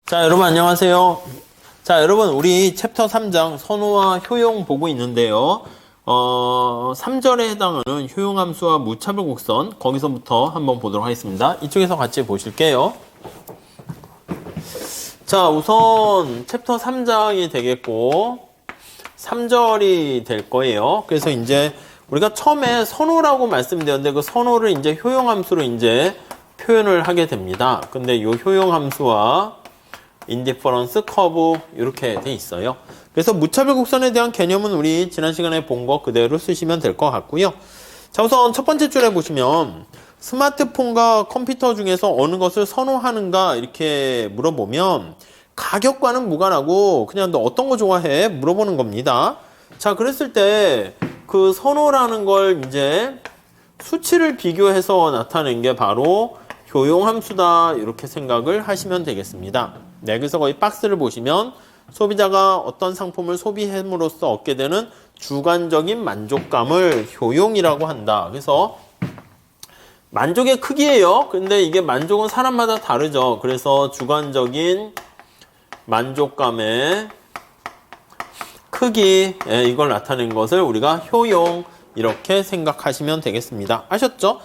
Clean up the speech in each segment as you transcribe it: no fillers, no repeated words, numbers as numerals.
자, 여러분 안녕하세요. 자, 여러분 우리 챕터 3장 선호와 효용 보고 있는데요. 3절에 해당하는 효용함수와 무차별 곡선 거기서부터 한번 보도록 하겠습니다. 이쪽에서 같이 보실게요. 자, 우선 챕터 3장이 되겠고 3절이 될 거예요. 그래서 이제 우리가 처음에 선호라고 말씀드렸는데 그 선호를 이제 효용함수로 이제 표현을 하게 됩니다. 근데 이 효용함수와 인디퍼런스 커브 이렇게 돼 있어요. 그래서 무차별 곡선에 대한 개념은 우리 지난 시간에 본 거 그대로 쓰시면 될 것 같고요. 자, 우선 첫 번째 줄에 보시면 스마트폰과 컴퓨터 중에서 어느 것을 선호하는가 이렇게 물어보면 가격과는 무관하고 그냥 너 어떤 거 좋아해? 물어보는 겁니다. 자, 그랬을 때 그 선호라는 걸 이제 수치를 비교해서 나타낸 게 바로 효용함수다 이렇게 생각을 하시면 되겠습니다. 네, 그래서 거기 박스를 보시면 소비자가 어떤 상품을 소비함으로써 얻게 되는 주관적인 만족감을 효용이라고 한다. 그래서 만족의 크기예요. 근데 이게 만족은 사람마다 다르죠. 그래서 주관적인 만족감의 크기, 이걸 나타낸 것을 우리가 효용 이렇게 생각하시면 되겠습니다. 아셨죠?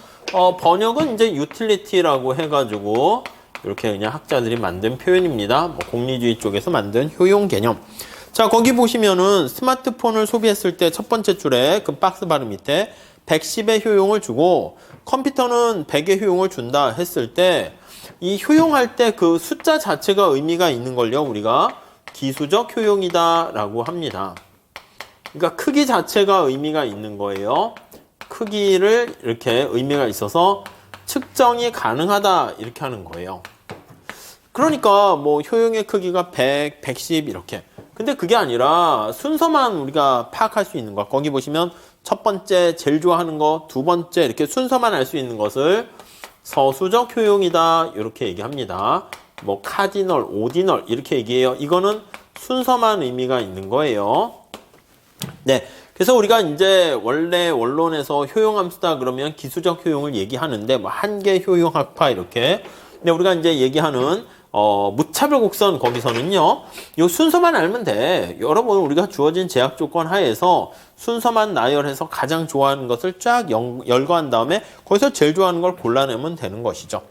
번역은 이제 유틸리티라고 해가지고 이렇게 그냥 학자들이 만든 표현입니다. 뭐 공리주의 쪽에서 만든 효용 개념. 자, 거기 보시면은 스마트폰을 소비했을 때 첫 번째 줄에 그 박스 바로 밑에 110의 효용을 주고 컴퓨터는 100의 효용을 준다 했을 때 이 효용할 때 그 숫자 자체가 의미가 있는 걸요. 우리가 기수적 효용이다 라고 합니다. 그러니까 크기 자체가 의미가 있는 거예요. 크기를 이렇게 의미가 있어서 측정이 가능하다 이렇게 하는 거예요. 그러니까 뭐 효용의 크기가 100, 110 이렇게. 근데 그게 아니라 순서만 우리가 파악할 수 있는 거. 거기 보시면 첫 번째 제일 좋아하는 거, 두 번째 이렇게 순서만 알 수 있는 것을 서수적 효용이다 이렇게 얘기합니다. 뭐 카디널, 오디널 이렇게 얘기해요. 이거는 순서만 의미가 있는 거예요. 네. 그래서 우리가 이제 원래 원론에서 효용함수다 그러면 기수적 효용을 얘기하는데 뭐 한계 효용 학파 이렇게. 근데 우리가 이제 얘기하는 무차별 곡선 거기서는요. 이 순서만 알면 돼. 여러분 우리가 주어진 제약 조건 하에서 순서만 나열해서 가장 좋아하는 것을 쫙 열거한 다음에 거기서 제일 좋아하는 걸 골라내면 되는 것이죠.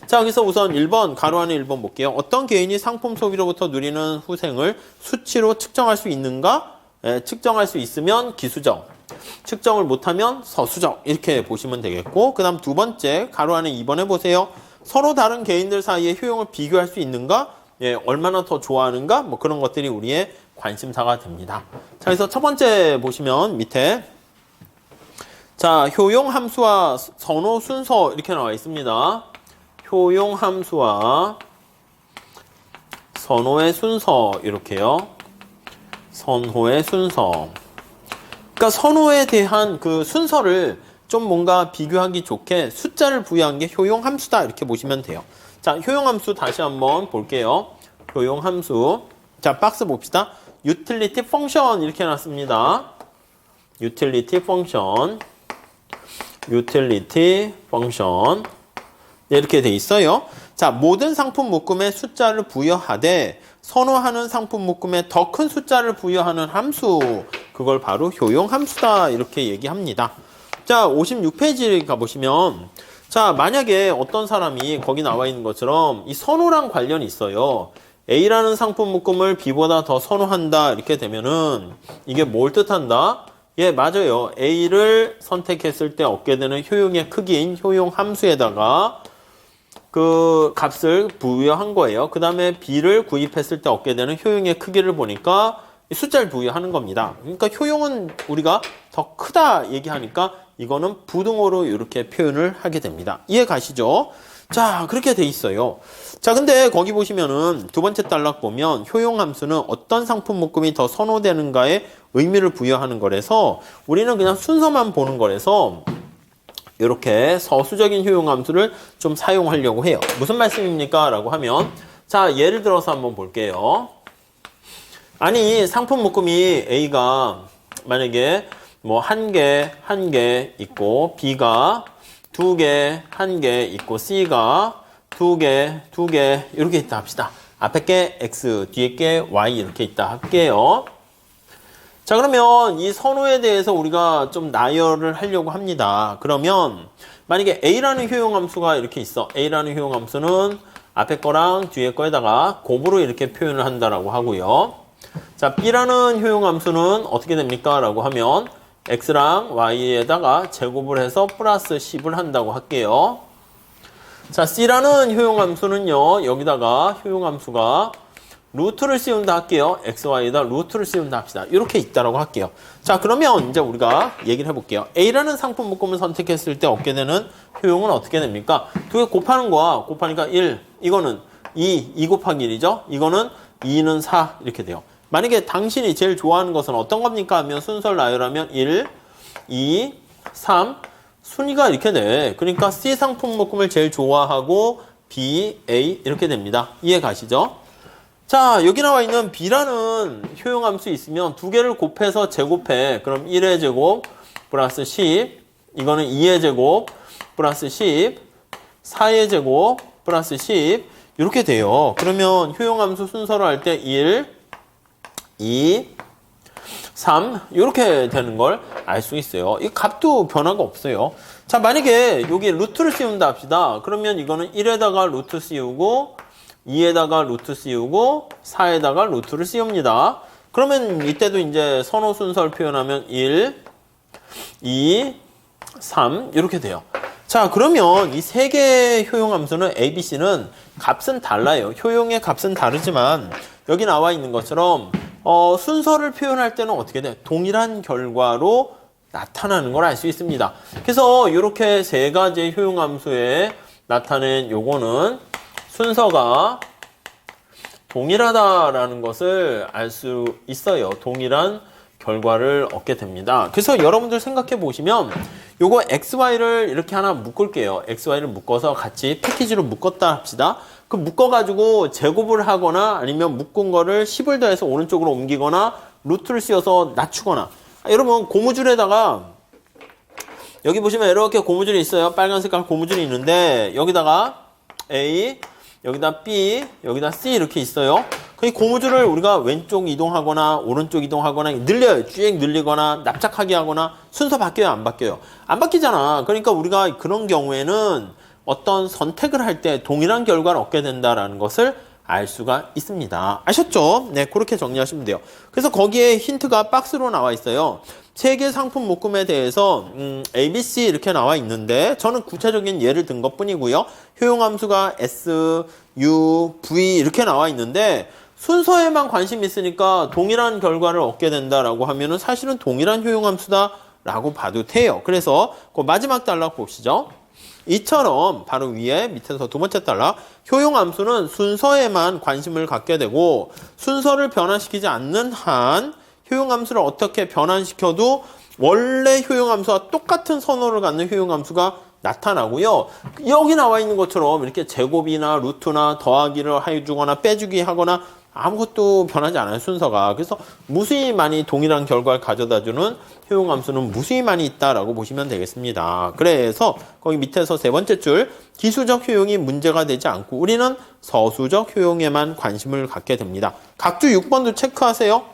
자, 그래서 우선 1번, 가로 안에 1번 볼게요. 어떤 개인이 상품 소비로부터 누리는 후생을 수치로 측정할 수 있는가? 측정할 수 있으면 기수적, 측정을 못하면 서수적 이렇게 보시면 되겠고 그 다음 두 번째, 가로 안에 2번 해보세요. 서로 다른 개인들 사이의 효용을 비교할 수 있는가? 얼마나 더 좋아하는가? 뭐 그런 것들이 우리의 관심사가 됩니다. 자, 그래서 첫 번째 보시면 밑에 자, 효용함수와 선호 순서 이렇게 나와 있습니다. 효용함수와 선호의 순서 이렇게요. 선호의 순서. 그러니까 선호에 대한 그 순서를 좀 뭔가 비교하기 좋게 숫자를 부여한 게 효용함수다 이렇게 보시면 돼요. 자, 효용함수 다시 한번 볼게요. 효용함수. 자, 박스 봅시다. 유틸리티 펑션 이렇게 놨습니다. 유틸리티 펑션. 유틸리티 펑션. 네, 이렇게 돼 있어요. 자, 모든 상품 묶음에 숫자를 부여하되 선호하는 상품 묶음에 더 큰 숫자를 부여하는 함수, 그걸 바로 효용함수다 이렇게 얘기합니다. 자, 56페이지 가보시면 자, 만약에 어떤 사람이 거기 나와 있는 것처럼 이 선호랑 관련이 있어요. A라는 상품 묶음을 B보다 더 선호한다 이렇게 되면은 이게 뭘 뜻한다? 예, 맞아요. A를 선택했을 때 얻게 되는 효용의 크기인 효용함수에다가 그 값을 부여한 거예요. 그 다음에 B를 구입했을 때 얻게 되는 효용의 크기를 보니까 숫자를 부여하는 겁니다. 그러니까 효용은 우리가 더 크다 얘기하니까 이거는 부등호로 이렇게 표현을 하게 됩니다. 이해 가시죠? 자, 그렇게 돼 있어요. 자, 근데 거기 보시면은 두 번째 단락 보면 효용함수는 어떤 상품 묶음이 더 선호되는가에 의미를 부여하는 거라서 우리는 그냥 순서만 보는 거라서 이렇게 서수적인 효용함수를 좀 사용하려고 해요. 무슨 말씀입니까? 라고 하면 자, 예를 들어서 한번 볼게요. 아니, 상품 묶음이 A가 만약에 뭐 한 개 있고 B가 두 개, 한 개 있고 C가 두 개 이렇게 있다 합시다. 앞에 게 x, 뒤에 게 y 이렇게 있다 할게요. 자, 그러면 이 선호에 대해서 우리가 좀 나열을 하려고 합니다. 그러면 만약에 a라는 효용함수가 이렇게 있어. a라는 효용함수는 앞에 거랑 뒤에 거에다가 곱으로 이렇게 표현을 한다라고 하고요. 자, b라는 효용함수는 어떻게 됩니까? 라고 하면 x랑 y에다가 제곱을 해서 플러스 10을 한다고 할게요. 자, c라는 효용함수는요. 여기다가 효용함수가 루트를 씌운다 할게요. xy에다 루트를 씌운다 합시다. 이렇게 있다라고 할게요. 자, 그러면 이제 우리가 얘기를 해볼게요. a라는 상품 묶음을 선택했을 때 얻게 되는 효용은 어떻게 됩니까? 두 개 곱하는 거야. 곱하니까 1. 이거는 2 곱하기 1이죠. 이거는 2는 4 이렇게 돼요. 만약에 당신이 제일 좋아하는 것은 어떤 겁니까? 하면 순서를 나열하면 1, 2, 3 순위가 이렇게 돼. 그러니까 C 상품 묶음을 제일 좋아하고 B, A 이렇게 됩니다. 이해 가시죠? 자, 여기 나와 있는 B라는 효용함수 있으면 두 개를 곱해서 제곱해. 그럼 1의 제곱 플러스 10 이거는 2의 제곱 플러스 10 4의 제곱 플러스 10 이렇게 돼요. 그러면 효용함수 순서로 할 때 1, 2, 3 이렇게 되는 걸 알 수 있어요. 이 값도 변화가 없어요. 자, 만약에 여기 루트를 씌운다 합시다. 그러면 이거는 1에다가 루트 씌우고 2에다가 루트 씌우고 4에다가 루트를 씌웁니다. 그러면 이때도 이제 선호 순서를 표현하면 1, 2, 3 이렇게 돼요. 자, 그러면 이 세 개의 효용함수는 A, B, C는 값은 달라요. 효용의 값은 다르지만 여기 나와 있는 것처럼 순서를 표현할 때는 어떻게 돼? 동일한 결과로 나타나는 걸 알 수 있습니다. 그래서 이렇게 세 가지 효용함수에 나타낸 요거는 순서가 동일하다라는 것을 알 수 있어요. 동일한 결과를 얻게 됩니다. 그래서 여러분들 생각해 보시면 요거 XY를 이렇게 하나 묶을게요. XY를 묶어서 같이 패키지로 묶었다 합시다. 그 묶어가지고 제곱을 하거나 아니면 묶은 거를 10을 더해서 오른쪽으로 옮기거나 루트를 씌워서 낮추거나 여러분 고무줄에다가 여기 보시면 이렇게 고무줄이 있어요. 빨간 색깔 고무줄이 있는데 여기다가 A 여기다 B 여기다 C 이렇게 있어요. 그 고무줄을 우리가 왼쪽 이동하거나 오른쪽 이동하거나 늘려요. 쭉 늘리거나 납작하게 하거나 순서 바뀌어요? 안 바뀌어요? 안 바뀌잖아. 그러니까 우리가 그런 경우에는 어떤 선택을 할 때 동일한 결과를 얻게 된다는 것을 알 수가 있습니다. 아셨죠? 네, 그렇게 정리하시면 돼요. 그래서 거기에 힌트가 박스로 나와 있어요. 세 개 상품 묶음에 대해서 A, B, C 이렇게 나와 있는데 저는 구체적인 예를 든 것뿐이고요. 효용함수가 S, U, V 이렇게 나와 있는데 순서에만 관심이 있으니까 동일한 결과를 얻게 된다라고 하면은 사실은 동일한 효용함수다라고 봐도 돼요. 그래서 그 마지막 단락 보시죠. 이처럼 바로 위에 밑에서 두 번째 단락 효용함수는 순서에만 관심을 갖게 되고 순서를 변화시키지 않는 한 효용함수를 어떻게 변환시켜도 원래 효용함수와 똑같은 선호를 갖는 효용함수가 나타나고요. 여기 나와 있는 것처럼 이렇게 제곱이나 루트나 더하기를 해주거나 빼주기 하거나 아무것도 변하지 않아요, 순서가. 그래서 무수히 많이 동일한 결과를 가져다주는 효용함수는 무수히 많이 있다라고 보시면 되겠습니다. 그래서 거기 밑에서 세 번째 줄 기수적 효용이 문제가 되지 않고 우리는 서수적 효용에만 관심을 갖게 됩니다. 각주 6번도 체크하세요.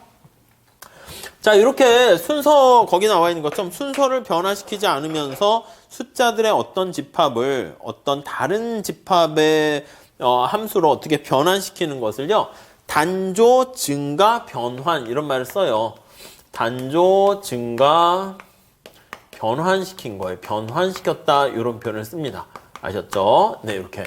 자, 이렇게 순서 거기 나와 있는 것처럼 순서를 변화시키지 않으면서 숫자들의 어떤 집합을 어떤 다른 집합의 함수로 어떻게 변환시키는 것을요. 단조, 증가, 변환 이런 말을 써요. 단조, 증가, 변환시킨 거예요. 변환시켰다 이런 표현을 씁니다. 아셨죠? 네, 이렇게.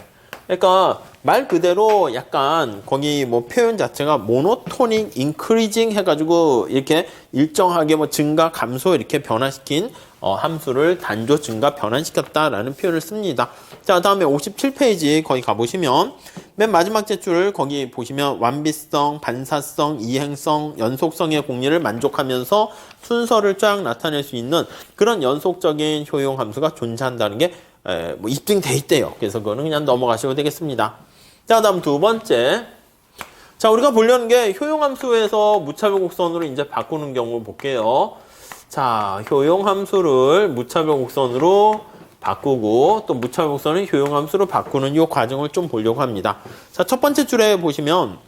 그러니까 말 그대로 약간 거기 뭐 표현 자체가 모노토닉 인크리징 해가지고 이렇게 일정하게 뭐 증가, 감소 이렇게 변화시킨 함수를 단조, 증가, 변환시켰다라는 표현을 씁니다. 자, 다음에 57페이지 거기 가보시면 맨 마지막 줄 거기 보시면 완비성, 반사성, 이행성, 연속성의 공리를 만족하면서 순서를 쫙 나타낼 수 있는 그런 연속적인 효용 함수가 존재한다는 게 뭐 입증돼 있대요. 그래서 그거는 그냥 넘어가셔도 되겠습니다. 자, 다음 두 번째. 자, 우리가 보려는 게 효용함수에서 무차별 곡선으로 이제 바꾸는 경우 볼게요. 자, 효용함수를 무차별 곡선으로 바꾸고 또 무차별 곡선을 효용함수로 바꾸는 이 과정을 좀 보려고 합니다. 자, 첫 번째 줄에 보시면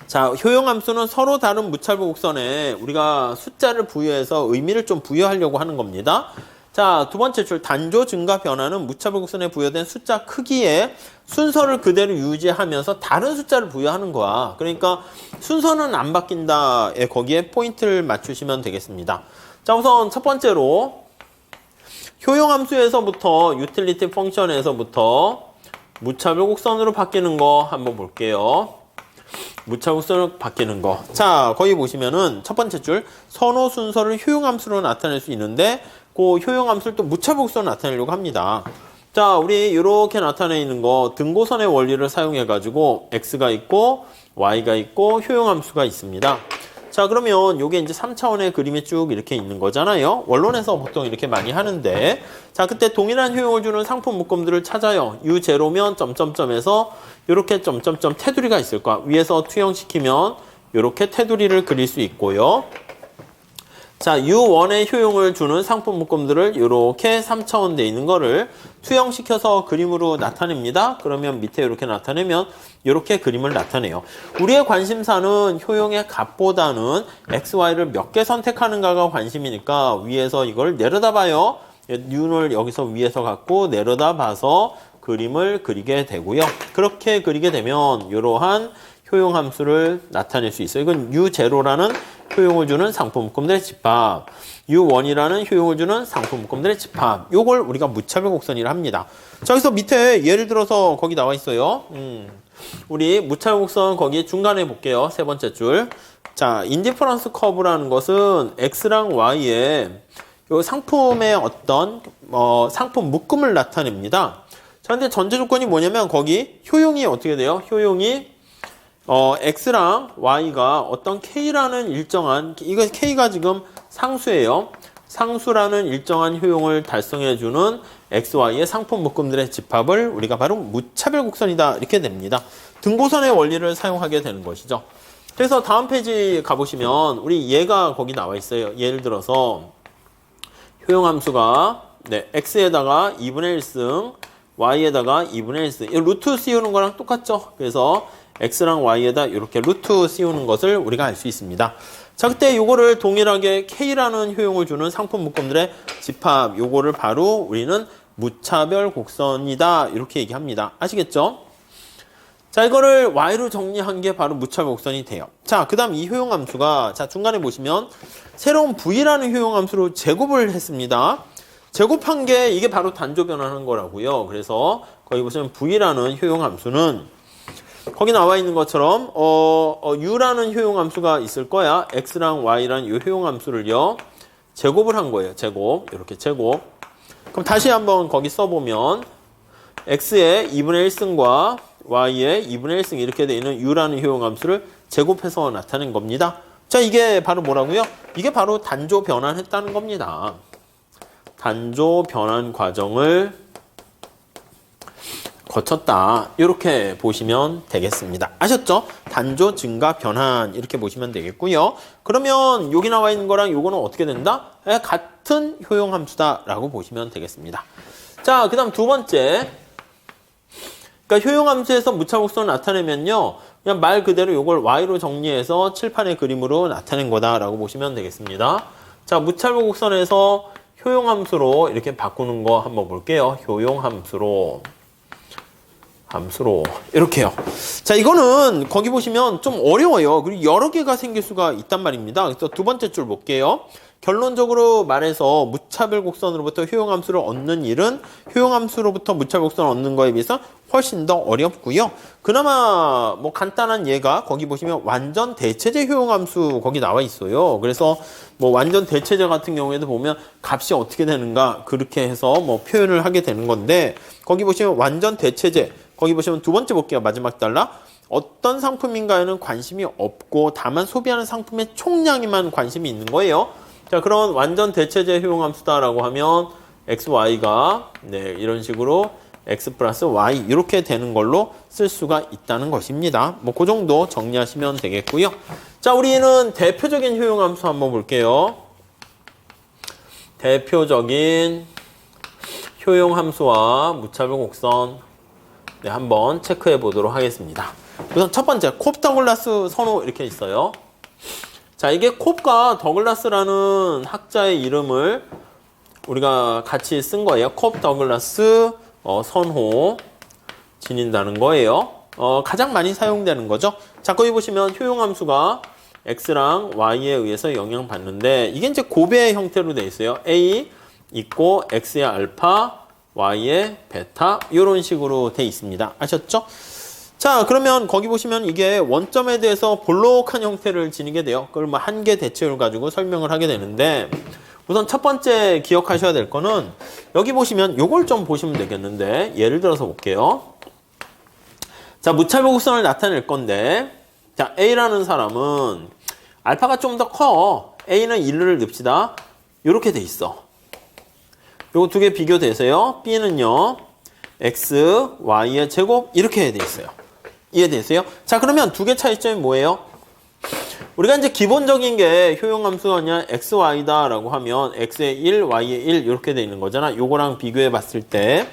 자, 효용함수는 서로 다른 무차별 곡선에 우리가 숫자를 부여해서 의미를 좀 부여하려고 하는 겁니다. 자, 두 번째 줄 단조 증가 변화는 무차별 곡선에 부여된 숫자 크기에 순서를 그대로 유지하면서 다른 숫자를 부여하는 거야. 그러니까 순서는 안 바뀐다에 거기에 포인트를 맞추시면 되겠습니다. 자, 우선 첫 번째로 효용함수에서부터 유틸리티 펑션에서부터 무차별 곡선으로 바뀌는 거 한번 볼게요. 무차별 곡선으로 바뀌는 거. 자, 거기 보시면은 첫 번째 줄 선호 순서를 효용함수로 나타낼 수 있는데 그 효용함수를 또 무차별 곡선으로 나타내려고 합니다. 자, 우리 이렇게 나타내 있는 거 등고선의 원리를 사용해 가지고 x가 있고 y가 있고 효용함수가 있습니다. 자, 그러면 요게 이제 3차원의 그림이 쭉 이렇게 있는 거잖아요. 원론에서 보통 이렇게 많이 하는데, 자, 그때 동일한 효용을 주는 상품 묶음들을 찾아요. U0면 점점점에서 이렇게 점점점 테두리가 있을 거야. 위에서 투영시키면 이렇게 테두리를 그릴 수 있고요. 자, U1의 효용을 주는 상품 묶음들을 이렇게 3차원 돼 있는 거를 투영시켜서 그림으로 나타냅니다. 그러면 밑에 이렇게 나타내면 이렇게 그림을 나타내요. 우리의 관심사는 효용의 값보다는 x, y를 몇 개 선택하는가가 관심이니까 위에서 이걸 내려다 봐요. U를 여기서 위에서 갖고 내려다 봐서 그림을 그리게 되고요. 그렇게 그리게 되면 이러한 효용함수를 나타낼 수 있어요. 이건 U0라는 효용을 주는 상품 묶음들의 집합, U1이라는 효용을 주는 상품 묶음들의 집합. 요걸 우리가 무차별 곡선이라 합니다. 자, 여기서 밑에 예를 들어서 거기 나와 있어요. 우리 무차별 곡선 거기 중간에 볼게요. 세 번째 줄. 자, 인디퍼런스 커브라는 것은 x랑 y의 요 상품의 어떤 상품 묶음을 나타냅니다. 자, 근데 전제 조건이 뭐냐면 거기 효용이 어떻게 돼요? 효용이 x랑 y가 어떤 k라는 일정한, 이거 k가 지금 상수예요. 상수라는 일정한 효용을 달성해주는 x, y의 상품 묶음들의 집합을 우리가 바로 무차별 곡선이다. 이렇게 됩니다. 등고선의 원리를 사용하게 되는 것이죠. 그래서 다음 페이지 가보시면 우리 얘가 거기 나와 있어요. 예를 들어서 효용함수가 x에다가 2분의 1승, y에다가 2분의 1승. 이 루트 씌우는 거랑 똑같죠. 그래서 x랑 y에다 이렇게 루트 씌우는 것을 우리가 알 수 있습니다. 자, 그때 요거를 동일하게 k라는 효용을 주는 상품 묶음들의 집합, 요거를 바로 우리는 무차별 곡선이다. 이렇게 얘기합니다. 아시겠죠? 자, 이거를 y로 정리한 게 바로 무차별 곡선이 돼요. 자, 그 다음 이 효용함수가, 자, 중간에 보시면 새로운 v라는 효용함수로 제곱을 했습니다. 제곱한 게 이게 바로 단조 변환한 거라고요. 그래서 거기 보시면 v라는 효용함수는 거기 나와 있는 것처럼 u라는 효용함수가 있을 거야. x랑 y라는 이 효용함수를요 제곱을 한 거예요. 제곱, 이렇게 제곱. 그럼 다시 한번 거기 써보면 x의 2분의 1승과 y의 2분의 1승 이렇게 되어 있는 u라는 효용함수를 제곱해서 나타낸 겁니다. 자, 이게 바로 뭐라고요? 이게 바로 단조 변환했다는 겁니다. 단조 변환 과정을 거쳤다. 이렇게 보시면 되겠습니다. 아셨죠? 단조 증가 변환 이렇게 보시면 되겠고요. 그러면 여기 나와 있는 거랑 요거는 어떻게 된다? 같은 효용함수다라고 보시면 되겠습니다. 자, 그 다음 두 번째. 그러니까 효용함수에서 무차곡선을 나타내면요. 그냥 말 그대로 요걸 y로 정리해서 칠판의 그림으로 나타낸 거다라고 보시면 되겠습니다. 자, 무차곡선에서 효용함수로 이렇게 바꾸는 거 한번 볼게요. 효용함수로. 함수로 이렇게요. 자, 이거는 거기 보시면 좀 어려워요. 그리고 여러 개가 생길 수가 있단 말입니다. 그래서 두 번째 줄 볼게요. 결론적으로 말해서 무차별 곡선으로부터 효용함수를 얻는 일은 효용함수로부터 무차별 곡선을 얻는 거에 비해서 훨씬 더 어렵고요. 그나마 뭐 간단한 예가 거기 보시면 완전 대체제 효용함수 거기 나와 있어요. 그래서 뭐 완전 대체제 같은 경우에도 보면 값이 어떻게 되는가 그렇게 해서 뭐 표현을 하게 되는 건데 거기 보시면 완전 대체제 거기 보시면 두 번째 볼게요. 마지막 달라. 어떤 상품인가에는 관심이 없고 다만 소비하는 상품의 총량에만 관심이 있는 거예요. 자, 그런 완전 대체제 효용함수다라고 하면 x, y가 이런 식으로 x 플러스 y 이렇게 되는 걸로 쓸 수가 있다는 것입니다. 뭐 그 정도 정리하시면 되겠고요. 자, 우리는 대표적인 효용함수 한번 볼게요. 대표적인 효용 함수와 무차별 곡선 네, 한번 체크해 보도록 하겠습니다. 우선 첫 번째, 콥 더글라스 선호 이렇게 있어요. 자, 이게 콥과 더글라스라는 학자의 이름을 우리가 같이 쓴 거예요. 콥 더글라스 선호 지닌다는 거예요. 가장 많이 사용되는 거죠. 자, 거기 보시면 효용함수가 x랑 y에 의해서 영향받는데 이게 이제 고배의 형태로 되어 있어요. a 있고 x의 알파, y의 베타 이런 식으로 되어 있습니다. 아셨죠? 자, 그러면 거기 보시면 이게 원점에 대해서 볼록한 형태를 지니게 돼요. 그걸 뭐 한계 대체율 가지고 설명을 하게 되는데 우선 첫 번째 기억하셔야 될 거는 여기 보시면 요걸 좀 보시면 되겠는데 예를 들어서 볼게요. 자, 무차별 곡선을 나타낼 건데 자, A라는 사람은 알파가 좀 더 커. A는 1을 넣읍시다. 요렇게 돼 있어. 요거 두 개 비교되세요. B는요. X, Y의 제곱 이렇게 돼 있어요. 이해되세요? 자, 그러면 두 개 차이점이 뭐예요? 우리가 이제 기본적인 게 효용함수가 그냥 x, y다 라고 하면 x의 1, y의 1 이렇게 돼 있는 거잖아. 요거랑 비교해 봤을 때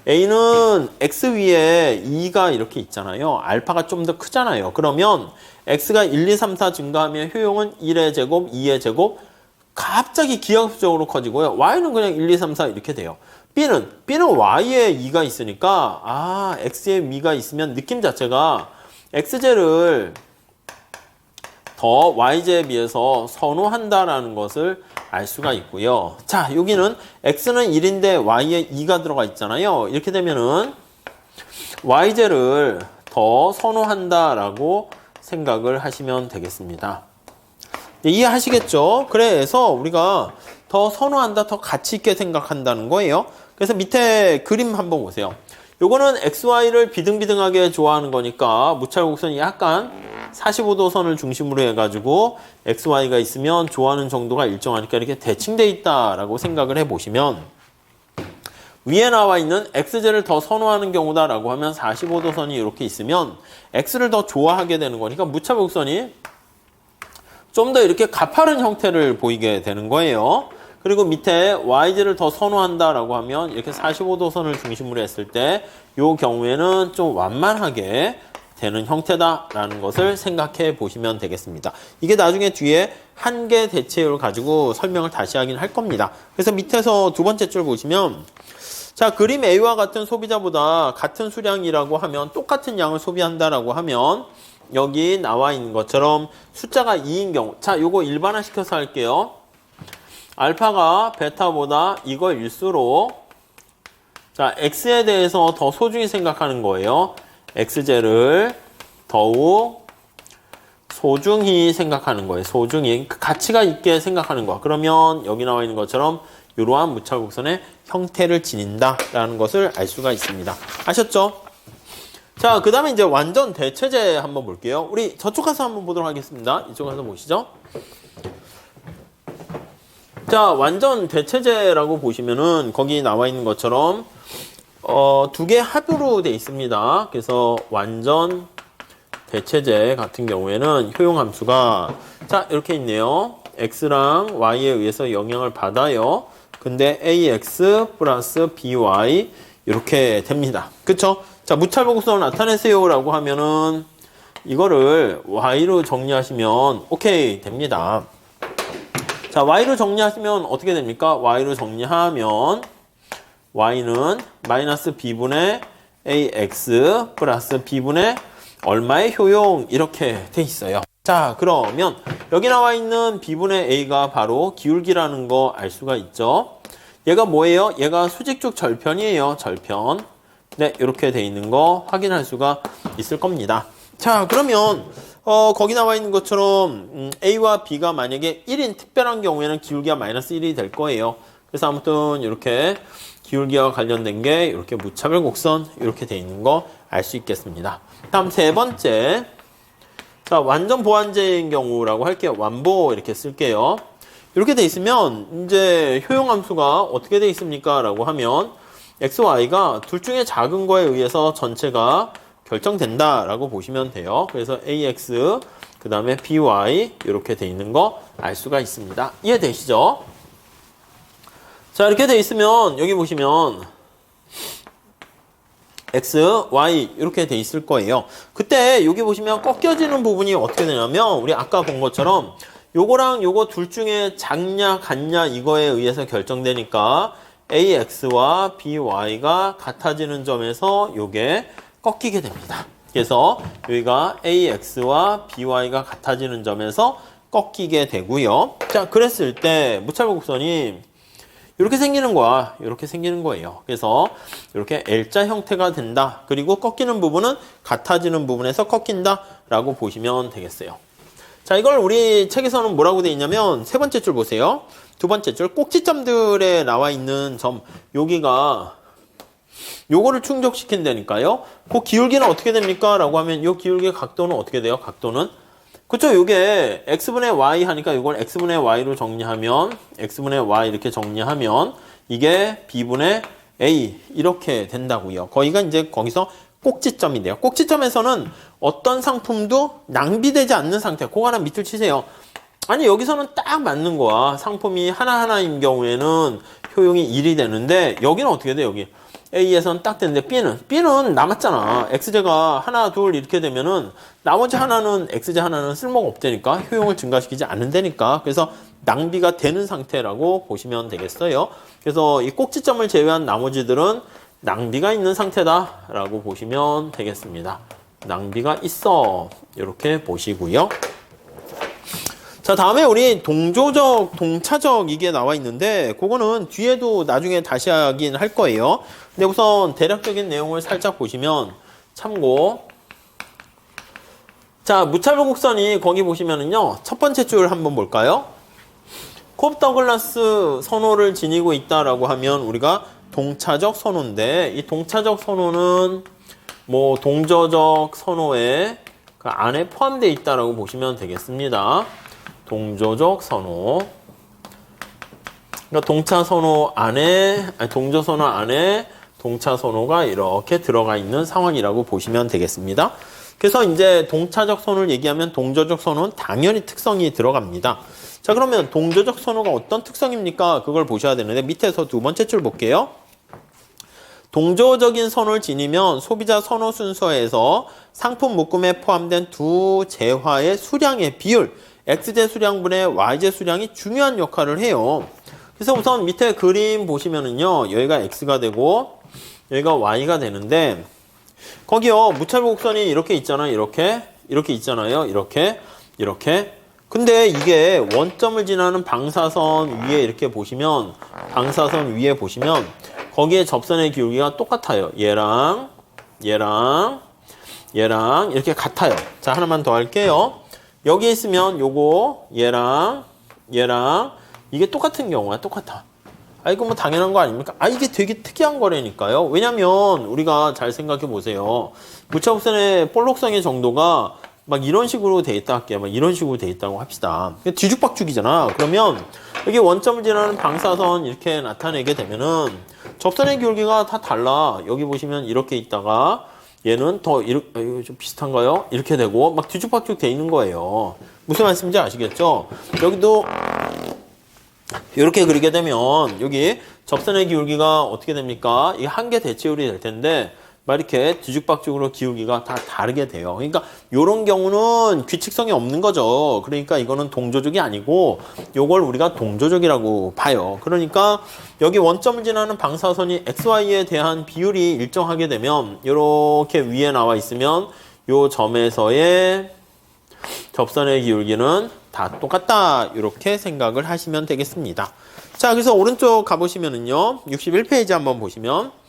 a는 x 위에 2가 이렇게 있잖아요. 알파가 좀 더 크잖아요. 그러면 x가 1, 2, 3, 4 증가하면 효용은 1의 제곱, 2의 제곱 갑자기 기하급수적으로 커지고요. y는 그냥 1, 2, 3, 4 이렇게 돼요. B는 Y에 2가 있으니까 X에 위가 있으면 느낌 자체가 X제를 더 Y제에 비해서 선호한다라는 것을 알 수가 있고요. 자, 여기는 X는 1인데 Y에 2가 들어가 있잖아요. 이렇게 되면은 Y제를 더 선호한다라고 생각을 하시면 되겠습니다. 이해하시겠죠? 그래서 우리가 더 선호한다, 더 가치 있게 생각한다는 거예요. 그래서 밑에 그림 한번 보세요. 요거는 XY를 비등비등하게 좋아하는 거니까 무차별곡선이 약간 45도 선을 중심으로 해가지고 XY가 있으면 좋아하는 정도가 일정하니까 이렇게 대칭돼 있다라고 생각을 해보시면 위에 나와 있는 X제를 더 선호하는 경우다라고 하면 45도 선이 이렇게 있으면 X를 더 좋아하게 되는 거니까 무차별곡선이 좀 더 이렇게 가파른 형태를 보이게 되는 거예요. 그리고 밑에 YG를 더 선호한다라고 하면 이렇게 45도 선을 중심으로 했을 때 이 경우에는 좀 완만하게 되는 형태다라는 것을 생각해 보시면 되겠습니다. 이게 나중에 뒤에 한계 대체율 가지고 설명을 다시 하긴 할 겁니다. 그래서 밑에서 두 번째 줄 보시면 자, 그림 A와 같은 소비자보다 같은 수량이라고 하면 똑같은 양을 소비한다라고 하면 여기 나와 있는 것처럼 숫자가 2인 경우 자, 요거 일반화시켜서 할게요. 알파가 베타보다 이거일수록 자, X에 대해서 더 소중히 생각하는 거예요. X제를 더욱 소중히 생각하는 거예요. 소중히 가치가 있게 생각하는 거야. 그러면 여기 나와 있는 것처럼 이러한 무차별곡선의 형태를 지닌다라는 것을 알 수가 있습니다. 아셨죠? 자, 그 다음에 이제 완전 대체제 한번 볼게요. 우리 저쪽 가서 한번 보도록 하겠습니다. 이쪽 가서 보시죠. 자, 완전 대체제라고 보시면은 거기 나와 있는 것처럼 두 개 합으로 돼 있습니다. 그래서 완전 대체제 같은 경우에는 효용함수가 자, 이렇게 있네요. x랑 y에 의해서 영향을 받아요. 근데 ax 플러스 by 이렇게 됩니다. 그쵸? 자, 무차별곡선을 나타내세요 라고 하면은 이거를 y로 정리하시면 오케이 됩니다. 자, y로 정리하시면 어떻게 됩니까? y로 정리하면 y는 마이너스 b분의 ax 플러스 b분의 얼마의 효용 이렇게 돼 있어요. 자, 그러면 여기 나와 있는 b분의 a가 바로 기울기라는 거 알 수가 있죠. 얘가 뭐예요? 얘가 수직축 절편이에요. 절편. 네, 이렇게 돼 있는 거 확인할 수가 있을 겁니다. 자, 그러면 거기 나와 있는 것처럼 a와 b가 만약에 1인 특별한 경우에는 기울기가 마이너스 1이 될 거예요. 그래서 아무튼 이렇게 기울기와 관련된 게 이렇게 무차별 곡선 이렇게 돼 있는 거 알 수 있겠습니다. 다음 세 번째. 자, 완전 보완제인 경우라고 할게요. 완보 이렇게 쓸게요. 이렇게 돼 있으면 이제 효용함수가 어떻게 돼 있습니까? 라고 하면 x, y가 둘 중에 작은 거에 의해서 전체가 결정된다 라고 보시면 돼요. 그래서 ax 그 다음에 by 이렇게 돼 있는 거 알 수가 있습니다. 이해되시죠? 자, 이렇게 돼 있으면 여기 보시면 x, y 이렇게 돼 있을 거예요. 그때 여기 보시면 꺾여지는 부분이 어떻게 되냐면 우리 아까 본 것처럼 요거랑 요거 둘 중에 작냐 같냐 이거에 의해서 결정되니까 ax와 by가 같아지는 점에서 요게 꺾이게 됩니다. 그래서 여기가 ax와 by가 같아지는 점에서 꺾이게 되고요. 자, 그랬을 때 무차별 곡선이 이렇게 생기는 거야. 이렇게 생기는 거예요. 그래서 이렇게 L자 형태가 된다. 그리고 꺾이는 부분은 같아지는 부분에서 꺾인다 라고 보시면 되겠어요. 자, 이걸 우리 책에서는 뭐라고 되어 있냐면 세 번째 줄 보세요. 두 번째 줄 꼭지점들에 나와 있는 점, 여기가 요거를 충족시킨다니까요. 그 기울기는 어떻게 됩니까? 라고 하면 요 기울기의 각도는 어떻게 돼요? 각도는 그쵸? 요게 x분의 y 하니까 이걸 x분의 y로 정리하면 x분의 y 이렇게 정리하면 이게 b분의 a 이렇게 된다고요. 거기가 이제 거기서 꼭지점인데요. 꼭지점에서는 어떤 상품도 낭비되지 않는 상태. 그거 하나 밑을 치세요. 아니 여기서는 딱 맞는 거야. 상품이 하나하나인 경우에는 효용이 1이 되는데 여기는 어떻게 돼? 여기 A에서는 딱 되는데 B는 남았잖아. X제가 하나, 둘 이렇게 되면은 나머지 하나는 X제 하나는 쓸모가 없다니까. 효용을 증가시키지 않는다니까. 그래서 낭비가 되는 상태라고 보시면 되겠어요. 그래서 이 꼭지점을 제외한 나머지들은 낭비가 있는 상태다라고 보시면 되겠습니다. 낭비가 있어. 이렇게 보시고요. 자, 다음에 우리 동조적, 동차적 이게 나와 있는데 그거는 뒤에도 나중에 다시 하긴 할 거예요. 근데 우선 대략적인 내용을 살짝 보시면 참고. 자, 무차별 곡선이 거기 보시면은요. 첫 번째 줄 한번 볼까요? 콥 더글라스 선호를 지니고 있다라고 하면 우리가 동차적 선호인데 이 동차적 선호는 뭐 동조적 선호에 그 안에 포함되어 있다라고 보시면 되겠습니다. 동조적 선호. 그러니까 동차 선호 안에, 동조 선호 안에 동차 선호가 이렇게 들어가 있는 상황이라고 보시면 되겠습니다. 그래서 이제 동차적 선호를 얘기하면 동조적 선호는 당연히 특성이 들어갑니다. 자, 그러면 동조적 선호가 어떤 특성입니까? 그걸 보셔야 되는데 밑에서 두 번째 줄 볼게요. 동조적인 선호를 지니면 소비자 선호 순서에서 상품 묶음에 포함된 두 재화의 수량의 비율, X제 수량분의 Y제 수량이 중요한 역할을 해요. 그래서 우선 밑에 그림 보시면은요, 여기가 X가 되고, 여기가 Y가 되는데, 거기요, 무차별 곡선이 이렇게 있잖아요. 이렇게 있잖아요. 이렇게. 근데 이게 원점을 지나는 방사선 위에 이렇게 보시면, 방사선 위에 보시면, 거기에 접선의 기울기가 똑같아요. 얘랑 이렇게 같아요. 자, 하나만 더 할게요. 여기 있으면 요거 얘랑 이게 똑같은 경우야. 똑같아. 아, 이거 뭐 당연한 거 아닙니까? 아, 이게 되게 특이한 거라니까요. 왜냐면 우리가 잘 생각해 보세요. 무차곡선의 볼록성의 정도가 막 이런 식으로 돼 있다 할게요. 막 이런 식으로 돼 있다고 합시다. 뒤죽박죽이잖아. 그러면 여기 원점을 지나는 방사선 이렇게 나타내게 되면은 접선의 기울기가 다 달라. 여기 보시면 이렇게 있다가 얘는 더 이렇게 좀 비슷한가요? 이렇게 되고 막 뒤죽박죽 돼 있는 거예요. 무슨 말씀인지 아시겠죠? 여기도 이렇게 그리게 되면 여기 접선의 기울기가 어떻게 됩니까? 이게 한계 대체율이 될 텐데 막 이렇게 뒤죽박죽으로 기울기가 다 다르게 돼요. 그러니까 이런 경우는 규칙성이 없는 거죠. 그러니까 이거는 동조적이 아니고 요걸 우리가 동조적이라고 봐요. 그러니까 여기 원점을 지나는 방사선이 XY에 대한 비율이 일정하게 되면 이렇게 위에 나와 있으면 요 점에서의 접선의 기울기는 다 똑같다. 이렇게 생각을 하시면 되겠습니다. 자, 그래서 오른쪽 가보시면은요. 61페이지 한번 보시면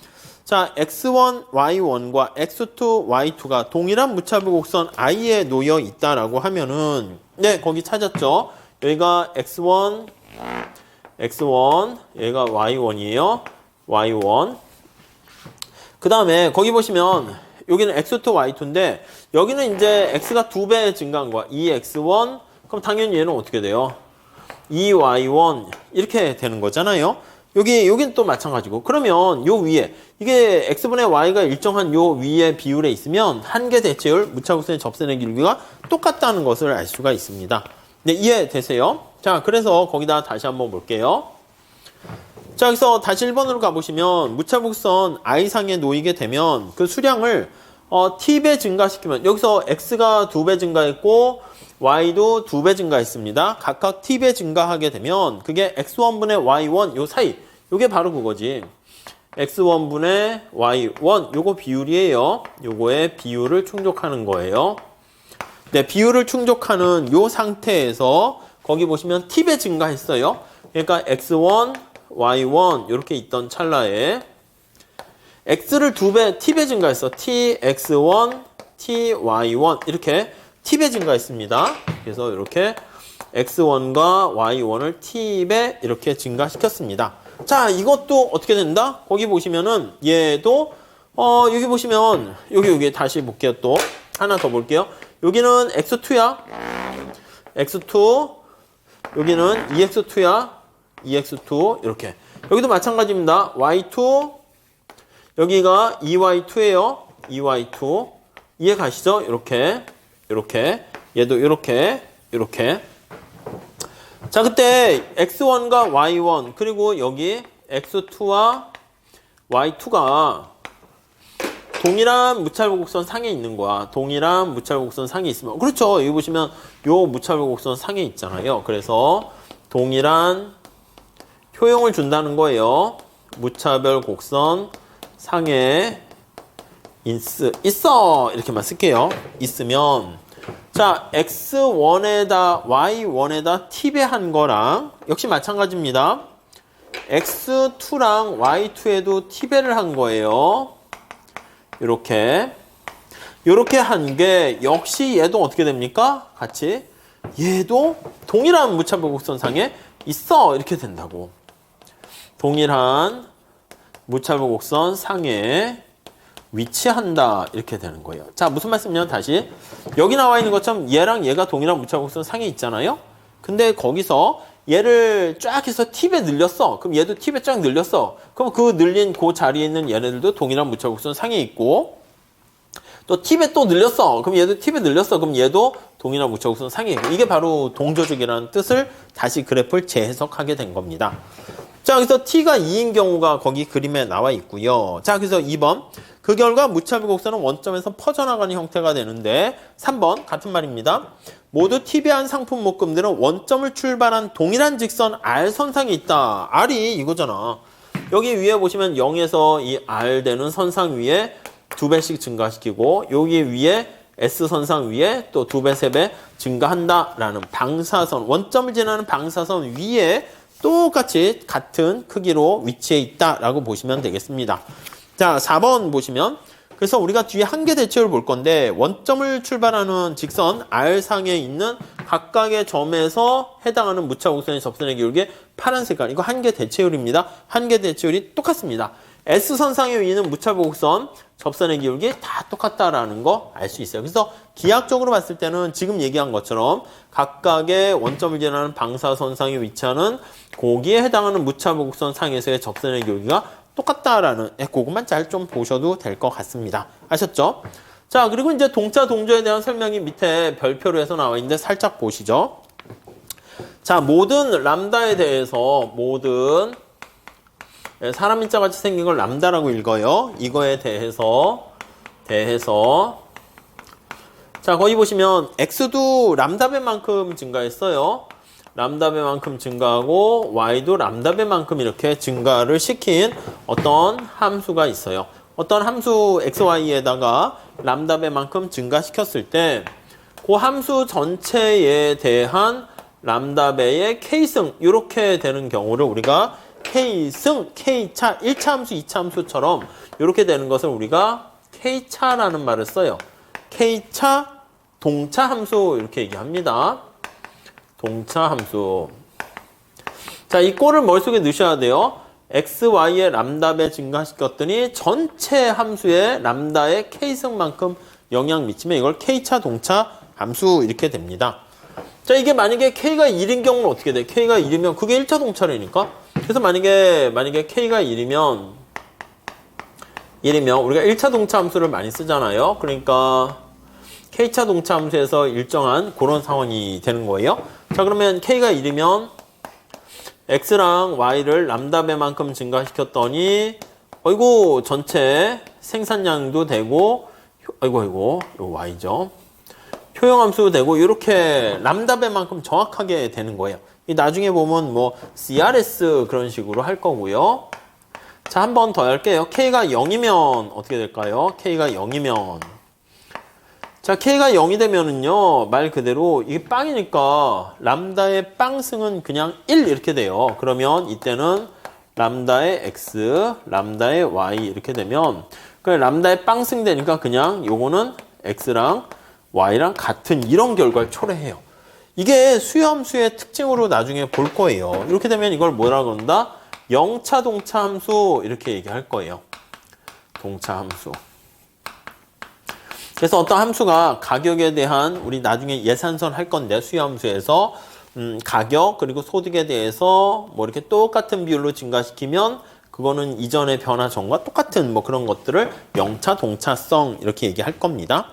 자, x1, y1과 x2, y2가 동일한 무차별 곡선 i에 놓여 있다라고 하면은 네, 거기 찾았죠. 여기가 x1, 여기가 y1이에요. y1. 그 다음에 거기 보시면 여기는 x2, y2인데 여기는 이제 x가 2배 증가한 거야. 2x1. 그럼 당연히 얘는 어떻게 돼요? 2y1 이렇게 되는 거잖아요. 여긴 또 마찬가지고. 그러면 요 위에 이게 x분의 y가 일정한 요 위에 비율에 있으면 한계 대체율 무차곡선의 접선의 기울기가 똑같다는 것을 알 수가 있습니다. 네, 이해되세요? 자, 그래서 거기다 다시 한번 볼게요. 자, 여기서 다시 1번으로 가보시면 무차복선 i상에 놓이게 되면 그 수량을 t배 증가시키면 여기서 x가 2배 증가했고 y도 2배 증가했습니다. 각각 t배 증가하게 되면 그게 x1분의 y1 요 사이 요게 바로 그거지. x1분의 y1 요거 비율이에요. 요거의 비율을 충족하는 거예요. 네, 비율을 충족하는 요 상태에서 거기 보시면 t배 증가했어요. 그러니까 x1, y1 이렇게 있던 찰나에 x를 2배 t배 증가했어. tx1, ty1 이렇게 t배 증가했습니다. 그래서 이렇게 x1과 y1을 t배 이렇게 증가시켰습니다. 자, 이것도 어떻게 된다? 거기 보시면은 얘도 여기 보시면 여기 다시 볼게요. 또 하나 더 볼게요. 여기는 x2야. x2 여기는 2x2야. 2x2 이렇게. 여기도 마찬가지입니다. y2 여기가 2y2예요. 2y2 이해 가시죠? 이렇게 얘도 이렇게 자, 그때 x1과 y1 그리고 여기 x2와 y2가 동일한 무차별 곡선 상에 있는 거야. 동일한 무차별 곡선 상에 있으면 그렇죠. 여기 보시면 요 무차별 곡선 상에 있잖아요. 그래서 동일한 효용을 준다는 거예요. 무차별 곡선 상에 있어 이렇게만 쓸게요. 있으면 자, x1에다 y1에다 t배한 거랑 역시 마찬가지입니다. x2랑 y2에도 t배를 한 거예요. 요렇게 한 게 역시 얘도 어떻게 됩니까? 같이 얘도 동일한 무차별 곡선상에 있어 이렇게 된다고. 동일한 무차별 곡선 상에 위치한다 이렇게 되는 거예요. 자, 무슨 말씀이냐면 다시 여기 나와 있는 것처럼 얘랑 얘가 동일한 무차별 곡선 상에 있잖아요. 근데 거기서 얘를 쫙 해서 t배 늘렸어. 그럼 얘도 t배 쫙 늘렸어. 그럼 그 늘린 그 자리에 있는 얘네들도 동일한 무차별 곡선 상에 있고 또 t배 또 늘렸어. 그럼 얘도 t배 늘렸어. 그럼 얘도 동일한 무차별 곡선 상에 있고 이게 바로 동조적이라는 뜻을 다시 그래프를 재해석하게 된 겁니다. 자, 그래서 t가 2인 경우가 거기 그림에 나와 있고요. 자, 그래서 2번 그 결과 무차별 곡선은 원점에서 퍼져나가는 형태가 되는데 3번 같은 말입니다. 모두 t배한 상품 묶음들은 원점을 출발한 동일한 직선 R선상에 있다. R이 이거잖아. 여기 위에 보시면 0에서 이 R 되는 선상 위에 2배씩 증가시키고 여기 위에 S선상 위에 또 2배, 3배 증가한다라는 방사선, 원점을 지나는 방사선 위에 똑같이 같은 크기로 위치해 있다라고 보시면 되겠습니다. 자, 4번 보시면 그래서 우리가 뒤에 한계 대체율을 볼 건데 원점을 출발하는 직선 R상에 있는 각각의 점에서 해당하는 무차별 곡선의 접선의 기울기 파란 색깔 이거 한계 대체율입니다. 한계 대체율이 똑같습니다. S선상에 있는 무차별 곡선 접선의 기울기 다 똑같다라는 거 알 수 있어요. 그래서 기하학적으로 봤을 때는 지금 얘기한 것처럼 각각의 원점을 지나는 방사선상에 위치하는 거기에 해당하는 무차별 곡선 상에서의 접선의 기울기가 똑같다라는 그것만 잘 좀 보셔도 될 것 같습니다. 아셨죠? 자, 그리고 이제 동차 동조에 대한 설명이 밑에 별표로 해서 나와 있는데 살짝 보시죠. 자, 모든 람다에 대해서 모든 사람 인자 같이 생긴 걸 람다라고 읽어요. 이거에 대해서 자, 거기 보시면 x도 람다배만큼 증가했어요. 람다배만큼 증가하고 y도 람다배만큼 이렇게 증가를 시킨 어떤 함수가 있어요. 어떤 함수 xy에다가 람다배만큼 증가시켰을 때 그 함수 전체에 대한 람다배의 k승 이렇게 되는 경우를 우리가 k승, k차, 1차 함수, 2차 함수처럼 이렇게 되는 것을 우리가 k차라는 말을 써요. k차, 동차 함수 이렇게 얘기합니다. 동차 함수. 자, 이 꼴을 머릿속에 넣으셔야 돼요. x, y의 람다배 증가시켰더니 전체 함수의 람다의 k승만큼 영향 미치면 이걸 k차, 동차 함수 이렇게 됩니다. 자, 이게 만약에 k가 1인 경우는 어떻게 돼? k가 1이면 그게 1차 동차라니까? 그래서 만약에 k가 1이면 우리가 1차 동차 함수를 많이 쓰잖아요. 그러니까 k차 동차 함수에서 일정한 그런 상황이 되는 거예요. 자, 그러면 k가 1이면 x랑 y를 람다 배만큼 증가시켰더니 어이구 전체 생산량도 되고 아이고 요 y죠. 효용함수 되고 이렇게 람다 배만큼 정확하게 되는 거예요. 나중에 보면 뭐 CRS 그런 식으로 할 거고요. 자, 한 번 더 할게요. K가 0이면 어떻게 될까요? K가 0이면 자, K가 0이 되면은요, 말 그대로 이게 빵이니까 람다의 빵승은 그냥 1 이렇게 돼요. 그러면 이때는 람다의 X, 람다의 Y 이렇게 되면 그래 람다의 빵승 되니까 그냥 요거는 X랑 Y랑 같은 이런 결과를 초래해요. 이게 수요함수의 특징으로 나중에 볼 거예요. 이렇게 되면 이걸 뭐라 그런다? 영차 동차 함수 이렇게 얘기할 거예요. 동차 함수. 그래서 어떤 함수가 가격에 대한 우리 나중에 예산선 할 건데 수요함수에서 가격 그리고 소득에 대해서 뭐 이렇게 똑같은 비율로 증가시키면 그거는 이전의 변화 전과 똑같은 뭐 그런 것들을 영차 동차성 이렇게 얘기할 겁니다.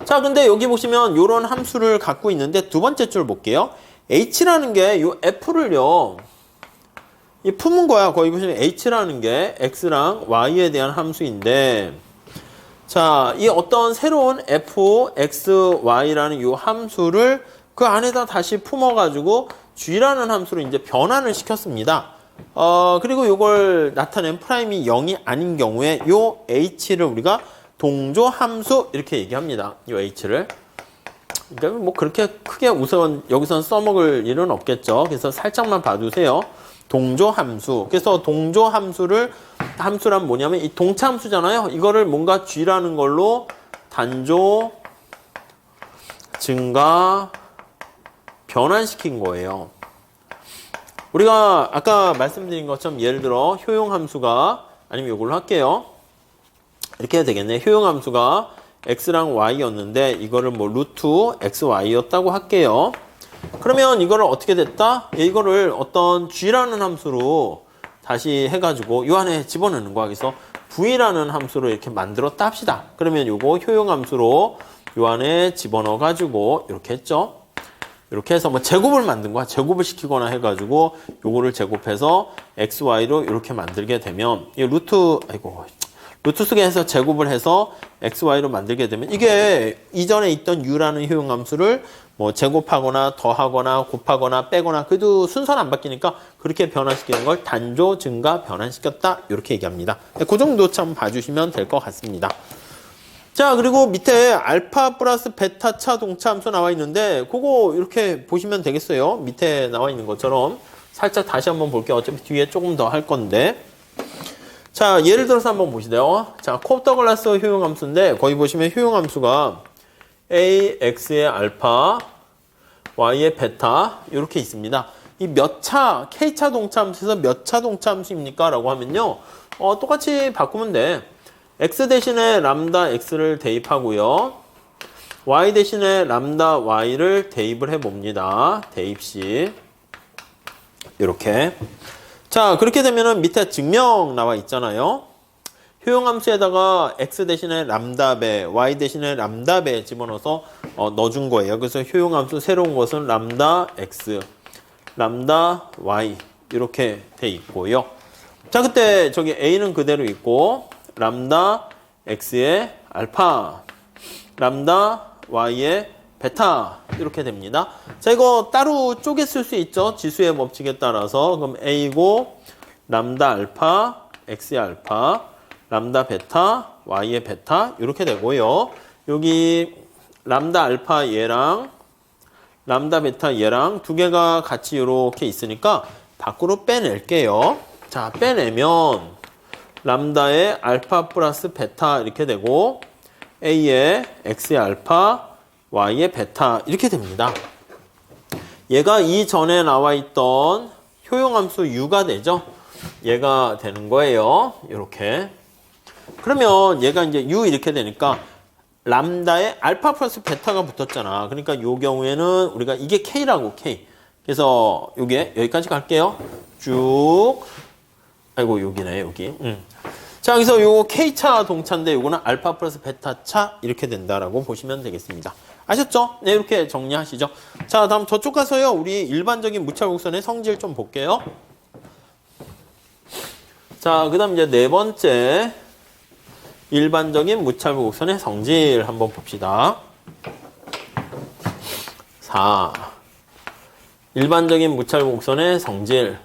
자, 근데 여기 보시면 이런 함수를 갖고 있는데 두 번째 줄 볼게요. h라는 게 요 f를요. 이 품은 거야. 거기 보시면 h라는 게 x랑 y에 대한 함수인데 자, 이 어떤 새로운 f, x, y라는 이 함수를 그 안에다 다시 품어가지고 g라는 함수로 이제 변환을 시켰습니다. 그리고 이걸 나타낸 프라임이 0이 아닌 경우에 이 h를 우리가 동조 함수 이렇게 얘기합니다. 이 h를. 그러니까 뭐 그렇게 크게 우선 여기선 써먹을 일은 없겠죠. 그래서 살짝만 봐두세요. 동조 함수. 그래서 동조 함수란 뭐냐면 이 동차 함수잖아요. 이거를 뭔가 g라는 걸로 단조, 증가, 변환시킨 거예요. 우리가 아까 말씀드린 것처럼 예를 들어 효용 함수가 아니면 이걸로 할게요. 이렇게 해야 되겠네. 효용 함수가 x랑 y였는데 이거를 뭐 루트 xy였다고 할게요. 그러면 이거를 어떻게 됐다? 이거를 어떤 g라는 함수로 다시 해가지고 이 안에 집어넣는 거야. 그래서 v라는 함수로 이렇게 만들었다 합시다. 그러면 요거 효용 함수로 이 안에 집어넣어가지고 이렇게 했죠. 이렇게 해서 뭐 제곱을 만든 거야. 제곱을 시키거나 해가지고 요거를 제곱해서 xy로 이렇게 만들게 되면 이 루트 수계해서 제곱을 해서 xy로 만들게 되면 이게 이전에 있던 u라는 효용함수를 뭐 제곱하거나 더하거나 곱하거나 빼거나 그래도 순서는 안 바뀌니까 그렇게 변환시키는 걸 단조, 증가, 변환시켰다 이렇게 얘기합니다. 그 정도 참 봐주시면 될 것 같습니다. 자, 그리고 밑에 알파 플러스 베타 차 동차 함수 나와 있는데 그거 이렇게 보시면 되겠어요. 밑에 나와 있는 것처럼 살짝 다시 한번 볼게요. 어차피 뒤에 조금 더 할 건데 자, 예를 들어서 한번 보시죠. 자, 콥더글라스 효용함수인데 거기 보시면 효용함수가 a, x의 알파, y의 베타 이렇게 있습니다. 이 몇 차, k차 동차함수에서 몇 차 동차함수입니까? 라고 하면요. 똑같이 바꾸면 돼. x 대신에 람다 x를 대입하고요. y 대신에 람다 y를 대입을 해봅니다. 대입식. 이렇게. 자, 그렇게 되면은 밑에 증명 나와 있잖아요. 효용함수에다가 x 대신에 람다배, y 대신에 람다배 집어넣어서 넣어준 거예요. 그래서 효용함수 새로운 것은 람다 x, 람다 y 이렇게 돼 있고요. 자, 그때 저기 a는 그대로 있고 람다 x의 알파, 람다 y의 베타 이렇게 됩니다. 자, 이거 따로 쪼개 쓸 수 있죠. 지수의 법칙에 따라서. 그럼 a고 람다 알파, x의 알파, 람다 베타, y의 베타 이렇게 되고요. 여기 람다 알파 얘랑 람다 베타 얘랑 두 개가 같이 이렇게 있으니까 밖으로 빼낼게요. 자, 빼내면 람다의 알파 플러스 베타 이렇게 되고 a의 x의 알파, y의 베타 이렇게 됩니다. 얘가 이전에 나와 있던 효용함수 u가 되죠. 얘가 되는 거예요. 이렇게. 그러면 얘가 이제 u 이렇게 되니까 람다에 알파 플러스 베타가 붙었잖아. 그러니까 이 경우에는 우리가 이게 k라고 k. 그래서 요게 여기까지 갈게요. 쭉. 아이고 여기네 여기. 자, 여기서 요거 k차 동차인데 요거는 알파 플러스 베타 차 이렇게 된다라고 보시면 되겠습니다. 아셨죠? 네, 이렇게 정리하시죠. 자, 다음 저쪽 가서요. 우리 일반적인 무차곡선의 성질 좀 볼게요. 자, 그 다음 이제 네 번째. 일반적인 무차별 곡선의 성질 한번 봅시다. 4. 일반적인 무차별 곡선의 성질.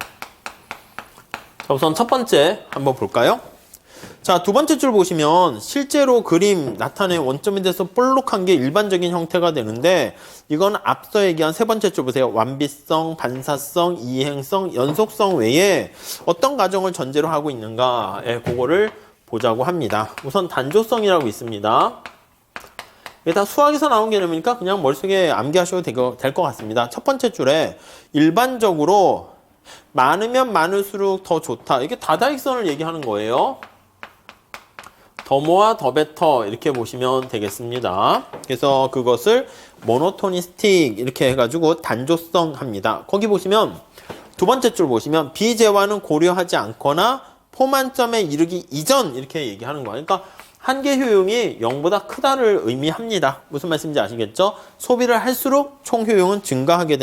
자, 우선 첫 번째 한번 볼까요? 자, 두 번째 줄 보시면 실제로 그림 나타낸 원점에 대해서 볼록한 게 일반적인 형태가 되는데 이건 앞서 얘기한 세 번째 줄 보세요. 완비성, 반사성, 이행성, 연속성 외에 어떤 가정을 전제로 하고 있는가 그거를 보자고 합니다. 우선 단조성이라고 있습니다. 이게 다 수학에서 나온 개념이니까 그냥 머릿속에 암기하셔도 될 것 같습니다. 첫 번째 줄에 일반적으로 많으면 많을수록 더 좋다. 이게 다다익선을 얘기하는 거예요. 더 모아 더 베터 이렇게 보시면 되겠습니다. 그래서 그것을 모노토니스틱 이렇게 해가지고 단조성 합니다. 거기 보시면 두 번째 줄 보시면 비재화는 고려하지 않거나 포만점에 이르기 이전 이렇게 얘기하는 거예요. 그러니까 한계 효용이 0보다 크다를 의미합니다. 무슨 말씀인지 아시겠죠? 소비를 할수록 총 효용은 증가하게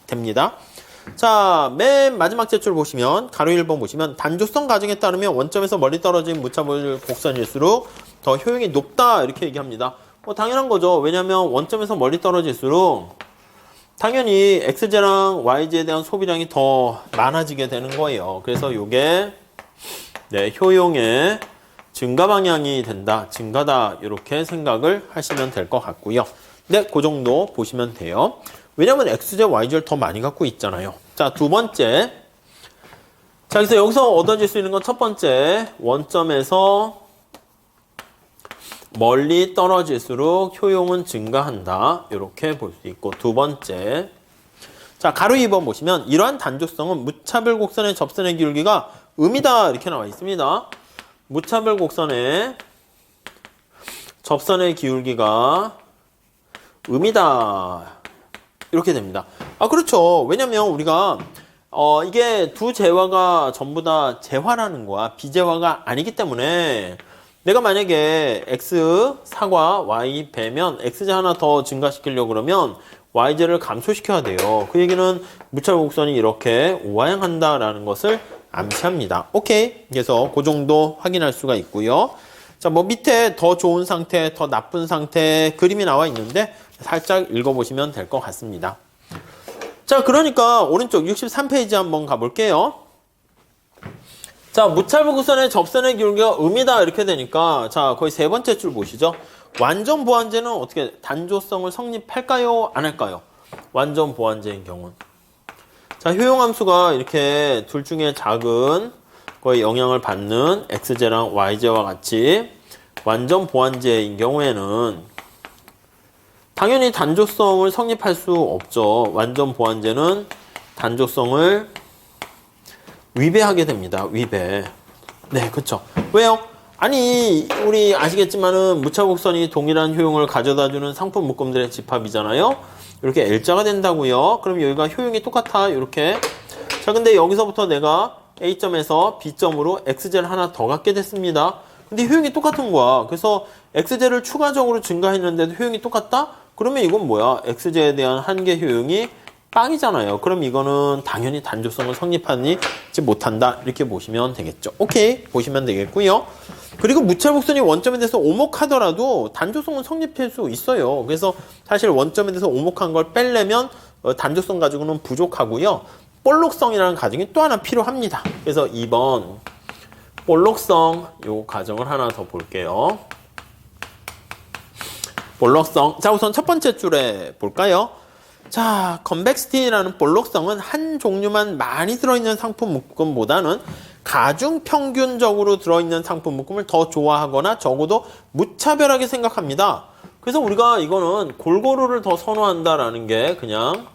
됩니다. 자, 맨 마지막 제출 보시면 가로 1번 보시면 단조성 가정에 따르면 원점에서 멀리 떨어진 무차별 곡선일수록 더 효용이 높다 이렇게 얘기합니다. 당연한 거죠. 왜냐하면 원점에서 멀리 떨어질수록 당연히 XJ랑 YJ에 대한 소비량이 더 많아지게 되는 거예요. 그래서 이게 효용의 증가 방향이 된다, 증가다 이렇게 생각을 하시면 될 것 같고요. 네, 그 정도 보시면 돼요. 왜냐면 XJ, YJ를 더 많이 갖고 있잖아요. 자, 두 번째. 자, 그래서 여기서 얻어질 수 있는 건 첫 번째. 원점에서 멀리 떨어질수록 효용은 증가한다. 이렇게 볼 수 있고. 두 번째. 자, 가로 2번 보시면 이러한 단조성은 무차별 곡선의 접선의 기울기가 음이다. 이렇게 나와 있습니다. 무차별 곡선의 접선의 기울기가 음이다. 이렇게 됩니다. 그렇죠. 왜냐면 우리가 이게 두 재화가 전부 다 재화라는 거야. 비재화가 아니기 때문에 내가 만약에 X 사과 Y 배면 X제 하나 더 증가시키려고 그러면 YJ를 감소시켜야 돼요. 그 얘기는 무차별 곡선이 이렇게 오하향한다라는 것을 암시합니다. 오케이. 그래서 그 정도 확인할 수가 있고요. 자, 뭐 밑에 더 좋은 상태, 더 나쁜 상태 그림이 나와 있는데 살짝 읽어보시면 될 것 같습니다. 자, 그러니까 오른쪽 63페이지 한번 가볼게요. 자, 무차별 곡선의 접선의 기울기가 음이다 이렇게 되니까 자, 거의 세 번째 줄 보시죠. 완전 보완제는 어떻게 단조성을 성립할까요? 안 할까요? 완전 보완제인 경우는. 자, 효용함수가 이렇게 둘 중에 작은 거의 영향을 받는 XJ랑 YJ와 같이 완전 보완제인 경우에는 당연히 단조성을 성립할 수 없죠. 완전 보완제는 단조성을 위배하게 됩니다. 위배. 네, 그렇죠. 왜요? 아니, 우리 아시겠지만은 무차곡선이 동일한 효용을 가져다주는 상품 묶음들의 집합이잖아요. 이렇게 L자가 된다고요. 그럼 여기가 효용이 똑같아. 이렇게. 자, 근데 여기서부터 내가 A점에서 B점으로 XJ를 하나 더 갖게 됐습니다. 근데 효용이 똑같은 거야. 그래서 XJ를 추가적으로 증가했는데도 효용이 똑같다? 그러면 이건 뭐야? XJ에 대한 한계 효용이 빵이잖아요. 그럼 이거는 당연히 단조성을 성립하지 못한다. 이렇게 보시면 되겠죠. 오케이. 보시면 되겠고요. 그리고 무차별곡선이 원점에 대해서 오목하더라도 단조성은 성립할 수 있어요. 그래서 사실 원점에 대해서 오목한 걸 빼려면 단조성 가지고는 부족하고요. 볼록성이라는 가정이 또 하나 필요합니다. 그래서 2번 볼록성 요 가정을 하나 더 볼게요. 볼록성. 자, 우선 첫 번째 줄에 볼까요? 자, 컨벡시티라는 볼록성은 한 종류만 많이 들어있는 상품 묶음보다는 가중 평균적으로 들어있는 상품 묶음을 더 좋아하거나 적어도 무차별하게 생각합니다. 그래서 우리가 이거는 골고루를 더 선호한다라는 게 그냥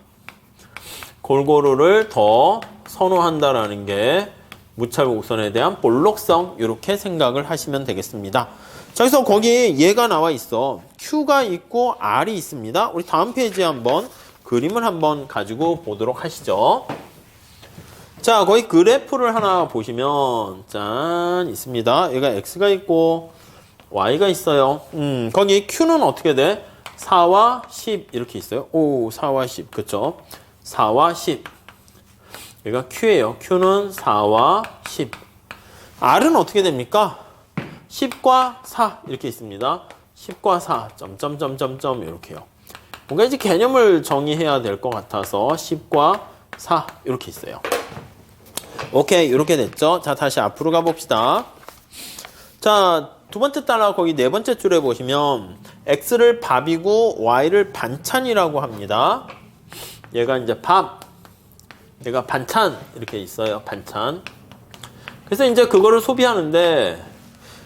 골고루를 더 선호한다라는 게 무차별 곡선에 대한 볼록성 이렇게 생각을 하시면 되겠습니다. 자, 그래서 거기 얘가 나와 있어. Q가 있고 R이 있습니다. 우리 다음 페이지에 한번 그림을 한번 가지고 보도록 하시죠. 자, 거기 그래프를 하나 보시면 짠 있습니다. 얘가 X가 있고 Y가 있어요. 거기 Q는 어떻게 돼? 4와 10 이렇게 있어요. 오, 4와 10 그쵸? 4와 10 얘가 Q예요. Q는 4와 10. R은 어떻게 됩니까? 10과 4 이렇게 있습니다. 10과 4 점점점점점 이렇게요. 뭔가 이제 개념을 정의해야 될 것 같아서 10과 4 이렇게 있어요. 오케이, 이렇게 됐죠? 자, 다시 앞으로 가봅시다. 자, 두 번째 따라 거기 네 번째 줄에 보시면 X를 밥이고 Y를 반찬이라고 합니다. 얘가 이제 밥, 얘가 반찬 이렇게 있어요. 반찬. 그래서 이제 그거를 소비하는데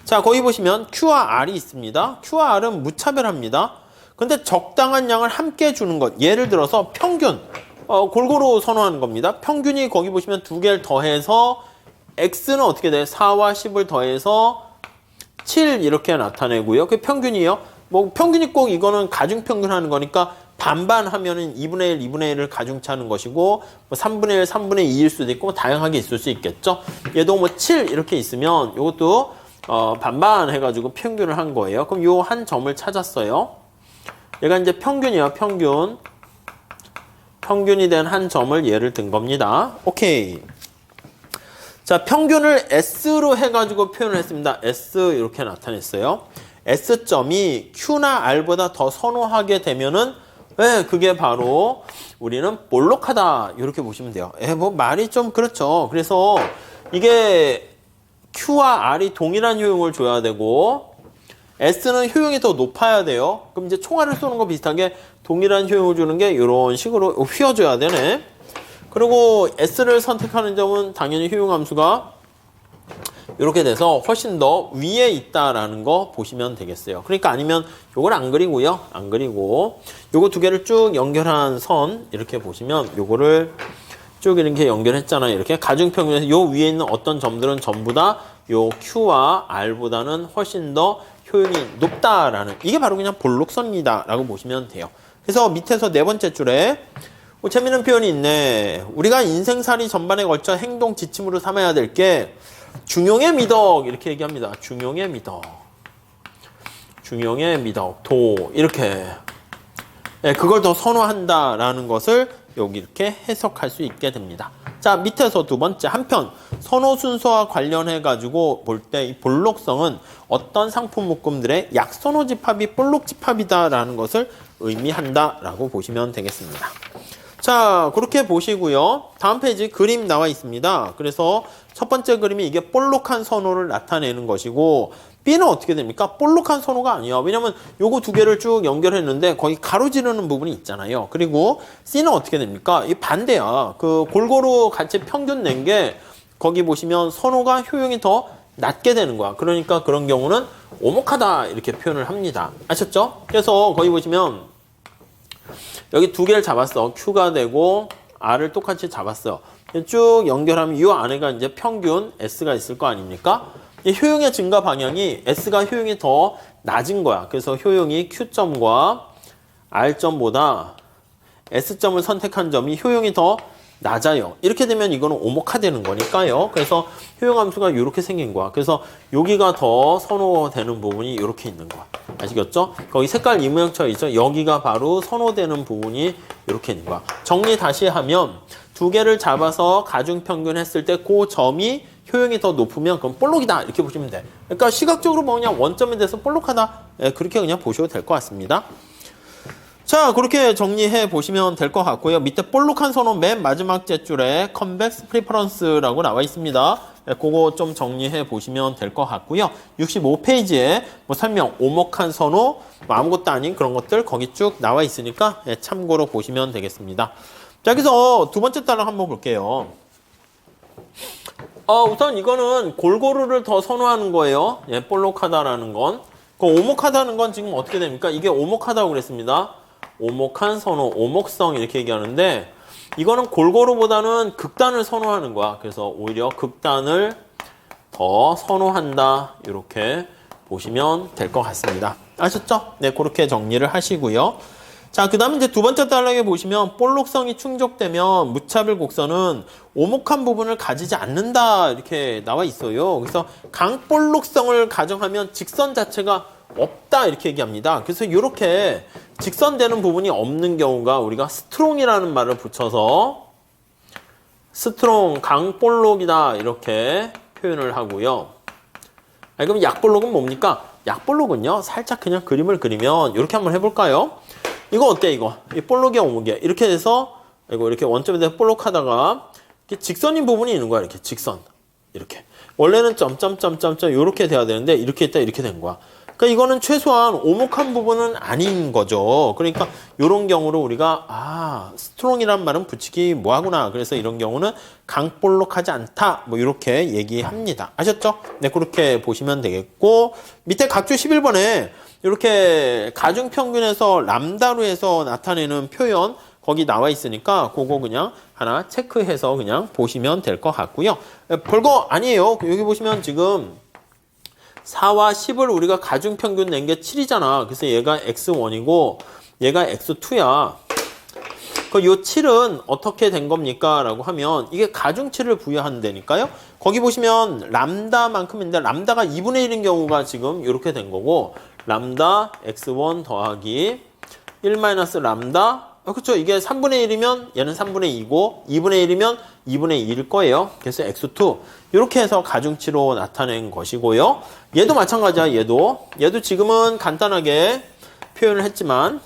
자, 거기 보시면 Q와 R이 있습니다. Q와 R은 무차별합니다. 근데 적당한 양을 함께 주는 것. 예를 들어서 평균. 골고루 선호하는 겁니다. 평균이 거기 보시면 두 개를 더해서 X는 어떻게 돼요? 4와 10을 더해서 7 이렇게 나타내고요. 그게 평균이에요. 뭐 평균이 꼭 이거는 가중평균 하는 거니까 반반 하면은 2분의 1, 2분의 1을 가중차는 것이고 뭐 3분의 1, 3분의 2일 수도 있고 뭐 다양하게 있을 수 있겠죠. 얘도 뭐 7 이렇게 있으면 이것도 반반 해가지고 평균을 한 거예요. 그럼 요 한 점을 찾았어요. 얘가 이제 평균이에요. 평균이 된 한 점을 예를 든 겁니다. 오케이. 자, 평균을 S로 해가지고 표현을 했습니다. S 이렇게 나타냈어요. S점이 Q나 R보다 더 선호하게 되면은 네, 그게 바로 우리는 볼록하다 이렇게 보시면 돼요. 뭐 말이 좀 그렇죠. 그래서 이게 Q와 R이 동일한 효용을 줘야 되고 S는 효용이 더 높아야 돼요. 그럼 이제 총알을 쏘는 거 비슷하게 동일한 효용을 주는 게 이런 식으로 휘어줘야 되네. 그리고 S를 선택하는 점은 당연히 효용함수가 이렇게 돼서 훨씬 더 위에 있다라는 거 보시면 되겠어요. 그러니까 아니면 요걸 안 그리고요. 안 그리고 요거 두 개를 쭉 연결한 선 이렇게 보시면 요거를 쭉 이렇게 연결했잖아요. 이렇게 가중평균에서 요 위에 있는 어떤 점들은 전부 다 요 Q와 R보다는 훨씬 더 효용이 높다라는 이게 바로 그냥 볼록선이다 라고 보시면 돼요. 그래서 밑에서 네 번째 줄에 재미있는 표현이 있네. 우리가 인생살이 전반에 걸쳐 행동 지침으로 삼아야 될 게 중용의 미덕 이렇게 얘기합니다. 중용의 미덕, 중용의 미덕, 도 이렇게 그걸 더 선호한다라는 것을 여기 이렇게 해석할 수 있게 됩니다. 자, 밑에서 두 번째 한편 선호 순서와 관련해 가지고 볼 때 이 볼록성은 어떤 상품 묶음들의 약선호 집합이 볼록 집합이다라는 것을 의미한다라고 보시면 되겠습니다. 자, 그렇게 보시고요. 다음 페이지 그림 나와 있습니다. 그래서 첫 번째 그림이 이게 볼록한 선호를 나타내는 것이고 B는 어떻게 됩니까? 볼록한 선호가 아니에요. 왜냐면 요거 두 개를 쭉 연결했는데 거기 가로지르는 부분이 있잖아요. 그리고 C는 어떻게 됩니까? 이 반대야. 그 골고루 같이 평균 낸 게 거기 보시면 선호가 효용이 더 낮게 되는 거야. 그러니까 그런 경우는 오목하다 이렇게 표현을 합니다. 아셨죠? 그래서 거기 보시면 여기 두 개를 잡았어. Q가 되고 R을 똑같이 잡았어요. 쭉 연결하면 이 안에가 이제 평균 S가 있을 거 아닙니까? 이 효용의 증가 방향이 S가 효용이 더 낮은 거야. 그래서 효용이 Q점과 R점보다 S점을 선택한 점이 효용이 더 낮아요. 이렇게 되면 이거는 오목화되는 거니까요. 그래서 효용함수가 이렇게 생긴 거야. 그래서 여기가 더 선호되는 부분이 이렇게 있는 거야. 아시겠죠? 거기 색깔 이 모양처럼 있죠? 여기가 바로 선호되는 부분이 이렇게 있는 거야. 정리 다시 하면 두 개를 잡아서 가중평균 했을 때 그 점이 효용이 더 높으면 그럼 볼록이다 이렇게 보시면 돼. 그러니까 시각적으로 뭐 그냥 원점에 대해서 볼록하다 그렇게 그냥 보셔도 될 것 같습니다. 자, 그렇게 정리해 보시면 될 것 같고요. 밑에 볼록한 선호 맨 마지막 째줄에 컨벡스 프리퍼런스라고 나와 있습니다. 그거 좀 정리해 보시면 될 것 같고요. 65페이지에 뭐 설명, 오목한 선호, 뭐 아무것도 아닌 그런 것들 거기 쭉 나와 있으니까 참고로 보시면 되겠습니다. 자, 여기서 두 번째 따라 한번 볼게요. 우선 이거는 골고루를 더 선호하는 거예요. 볼록하다라는 건. 그 오목하다는 건 지금 어떻게 됩니까? 이게 오목하다고 그랬습니다. 오목한 선호, 오목성 이렇게 얘기하는데 이거는 골고루보다는 극단을 선호하는 거야. 그래서 오히려 극단을 더 선호한다 이렇게 보시면 될 것 같습니다. 아셨죠? 네, 그렇게 정리를 하시고요. 자, 그 다음에 이제 두 번째 단락에 보시면 볼록성이 충족되면 무차별 곡선은 오목한 부분을 가지지 않는다 이렇게 나와 있어요. 그래서 강볼록성을 가정하면 직선 자체가 없다 이렇게 얘기합니다. 그래서 이렇게 직선되는 부분이 없는 경우가 우리가 스트롱이라는 말을 붙여서 스트롱, 강볼록이다 이렇게 표현을 하고요. 그럼 약볼록은 뭡니까? 약볼록은요, 살짝 그냥 그림을 그리면 이렇게 한번 해볼까요? 이거 어때, 이거? 이 볼록의 오목이야. 이렇게 돼서, 이렇게 원점에다 볼록하다가, 이렇게 직선인 부분이 있는 거야, 이렇게. 직선. 이렇게. 원래는 점점점점점 이렇게 돼야 되는데, 이렇게 있다, 이렇게 된 거야. 그러니까 이거는 최소한 오목한 부분은 아닌 거죠. 그러니까 이런 경우로 우리가 스트롱이란 말은 붙이기 뭐하구나. 그래서 이런 경우는 강볼록하지 않다. 뭐 이렇게 얘기합니다. 아셨죠? 네, 그렇게 보시면 되겠고 밑에 각주 11번에 이렇게 가중평균에서 람다로 해서 나타내는 표현 거기 나와 있으니까 그거 그냥 하나 체크해서 그냥 보시면 될 것 같고요. 별거 아니에요. 여기 보시면 지금 4와 10을 우리가 가중평균 낸 게 7이잖아. 그래서 얘가 x1이고 얘가 x2야. 그 요 7은 어떻게 된 겁니까? 라고 하면 이게 가중치를 부여한다니까요. 거기 보시면 람다만큼인데 람다가 2분의 1인 경우가 지금 이렇게 된 거고 람다 x1 더하기 1 마이너스 람다 그렇죠. 이게 3분의 1이면 얘는 3분의 2고 2분의 1이면 2분의 2일 거예요. 그래서 x2 이렇게 해서 가중치로 나타낸 것이고요. 얘도 마찬가지야. 얘도 지금은 간단하게 표현을 했지만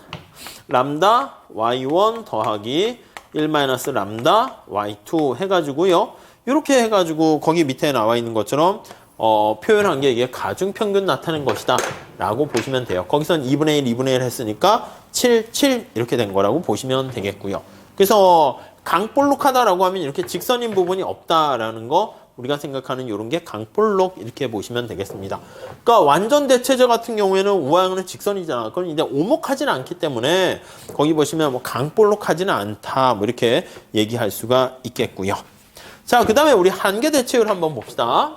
람다 y1 더하기 1 마이너스 람다 y2 해가지고요. 이렇게 해가지고 거기 밑에 나와 있는 것처럼 표현한 게 이게 가중평균 나타낸 것이다 라고 보시면 돼요. 거기선 2분의 1, 2분의 1 했으니까 7, 7 이렇게 된 거라고 보시면 되겠고요. 그래서 강볼록하다라고 하면 이렇게 직선인 부분이 없다라는 거 우리가 생각하는 이런 게 강볼록 이렇게 보시면 되겠습니다. 그러니까 완전 대체제 같은 경우에는 우하형은 직선이잖아. 그건 이제 오목하지는 않기 때문에 거기 보시면 뭐 강볼록하지는 않다 뭐 이렇게 얘기할 수가 있겠고요. 자, 그 다음에 우리 한계 대체율 한번 봅시다.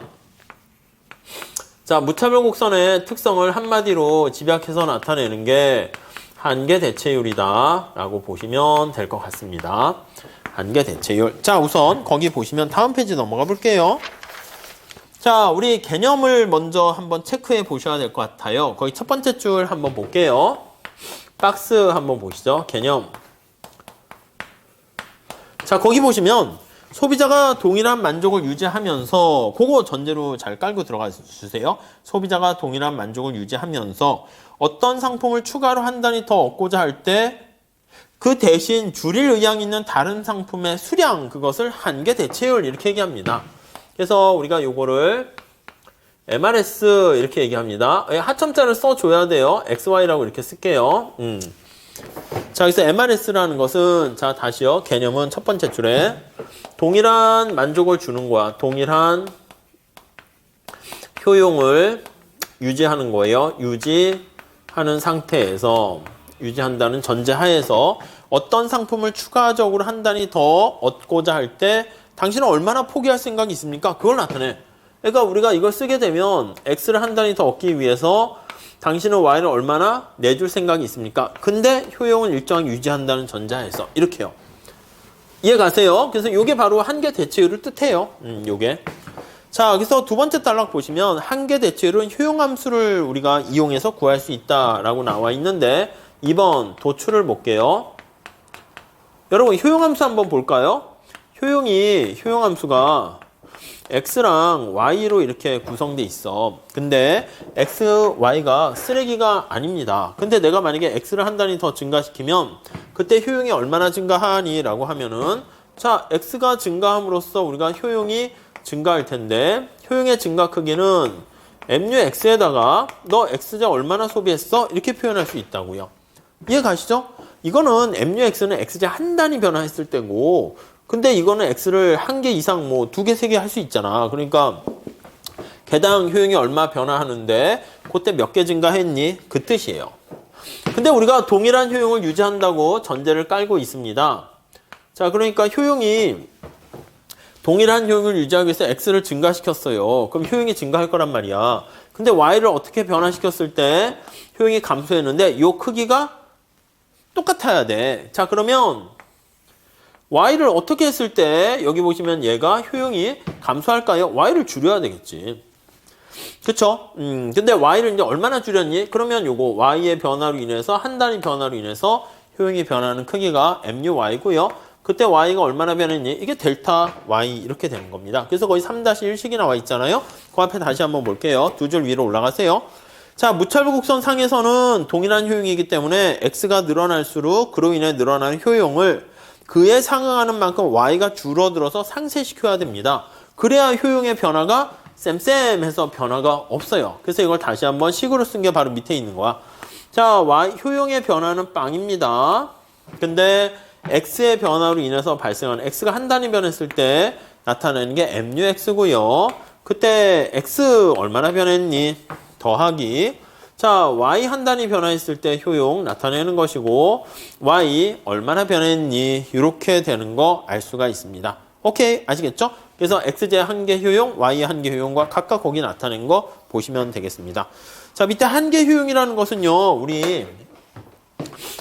자, 무차별 곡선의 특성을 한마디로 집약해서 나타내는 게 한계 대체율이다 라고 보시면 될 것 같습니다. 한계 대체율. 자, 우선 거기 보시면 다음 페이지 넘어가 볼게요. 자, 우리 개념을 먼저 한번 체크해 보셔야 될 것 같아요. 거기 첫 번째 줄 한번 볼게요. 박스 한번 보시죠. 개념. 자, 거기 보시면 소비자가 동일한 만족을 유지하면서 그거 전제로 잘 깔고 들어가 주세요. 소비자가 동일한 만족을 유지하면서 어떤 상품을 추가로 한 단위 더 얻고자 할 때 그 대신 줄일 의향이 있는 다른 상품의 수량 그것을 한계 대체율 이렇게 얘기합니다. 그래서 우리가 요거를 MRS 이렇게 얘기합니다. 하첨자를 써줘야 돼요. XY라고 이렇게 쓸게요. 자, 그래서 MRS라는 것은 자 다시요. 개념은 첫 번째 줄에 동일한 만족을 주는 거야. 동일한 효용을 유지하는 거예요. 유지하는 상태에서 유지한다는 전제 하에서 어떤 상품을 추가적으로 한 단위 더 얻고자 할 때 당신은 얼마나 포기할 생각이 있습니까? 그걸 나타내. 그러니까 우리가 이걸 쓰게 되면 X를 한 단위 더 얻기 위해서 당신은 Y를 얼마나 내줄 생각이 있습니까? 근데 효용은 일정하게 유지한다는 전제하에서 이렇게요. 이해 가세요? 그래서 이게 바로 한계 대체율을 뜻해요. 요게. 자, 여기서 두 번째 단락 보시면 한계 대체율은 효용함수를 우리가 이용해서 구할 수 있다라고 나와 있는데 2번 도출을 볼게요. 여러분 효용함수 한번 볼까요? 효용함수가 x랑 y로 이렇게 구성돼 있어. 근데 x, y가 쓰레기가 아닙니다. 근데 내가 만약에 x를 한 단위 더 증가시키면 그때 효용이 얼마나 증가하니? 라고 하면은 자, x가 증가함으로써 우리가 효용이 증가할 텐데 효용의 증가 크기는 mu x에다가 너 x제 얼마나 소비했어? 이렇게 표현할 수 있다고요. 이해 가시죠? 이거는 MUX는 X제 한 단위 변화했을 때고 근데 이거는 X를 한 개 이상 뭐 두 개, 세 개 할 수 있잖아. 그러니까 개당 효용이 얼마 변화하는데 그때 몇 개 증가했니? 그 뜻이에요. 근데 우리가 동일한 효용을 유지한다고 전제를 깔고 있습니다. 자, 그러니까 효용이 동일한 효용을 유지하기 위해서 X를 증가시켰어요. 그럼 효용이 증가할 거란 말이야. 근데 Y를 어떻게 변화시켰을 때 효용이 감소했는데 이 크기가 똑같아야 돼. 자, 그러면 Y를 어떻게 했을 때 여기 보시면 얘가 효용이 감소할까요? Y를 줄여야 되겠지. 그쵸? 근데 Y를 이제 얼마나 줄였니? 그러면 요거 Y의 변화로 인해서 한 단위 변화로 인해서 효용이 변하는 크기가 MUY고요. 그때 y가 얼마나 변했니? 이게 델타 y 이렇게 되는 겁니다. 그래서 거의 3-1식이 나와 있잖아요. 그 앞에 다시 한번 볼게요. 두 줄 위로 올라가세요. 자, 무차별 곡선 상에서는 동일한 효용이기 때문에 x가 늘어날수록 그로 인해 늘어나는 효용을 그에 상응하는 만큼 y가 줄어들어서 상쇄시켜야 됩니다. 그래야 효용의 변화가 쌤쌤해서 변화가 없어요. 그래서 이걸 다시 한번 식으로 쓴 게 바로 밑에 있는 거야. 자, 효용의 변화는 빵입니다. 근데 x의 변화로 인해서 발생하는 x가 한 단위 변했을 때 나타내는 게 mux고요. 그때 x 얼마나 변했니? 더하기. 자, y 한 단위 변화했을 때 효용 나타내는 것이고 y 얼마나 변했니? 이렇게 되는 거 알 수가 있습니다. 오케이, 아시겠죠? 그래서 xj 한 개 효용, y 한 개 효용과 각각 거기 나타낸 거 보시면 되겠습니다. 자, 밑에 한 개 효용이라는 것은요, 우리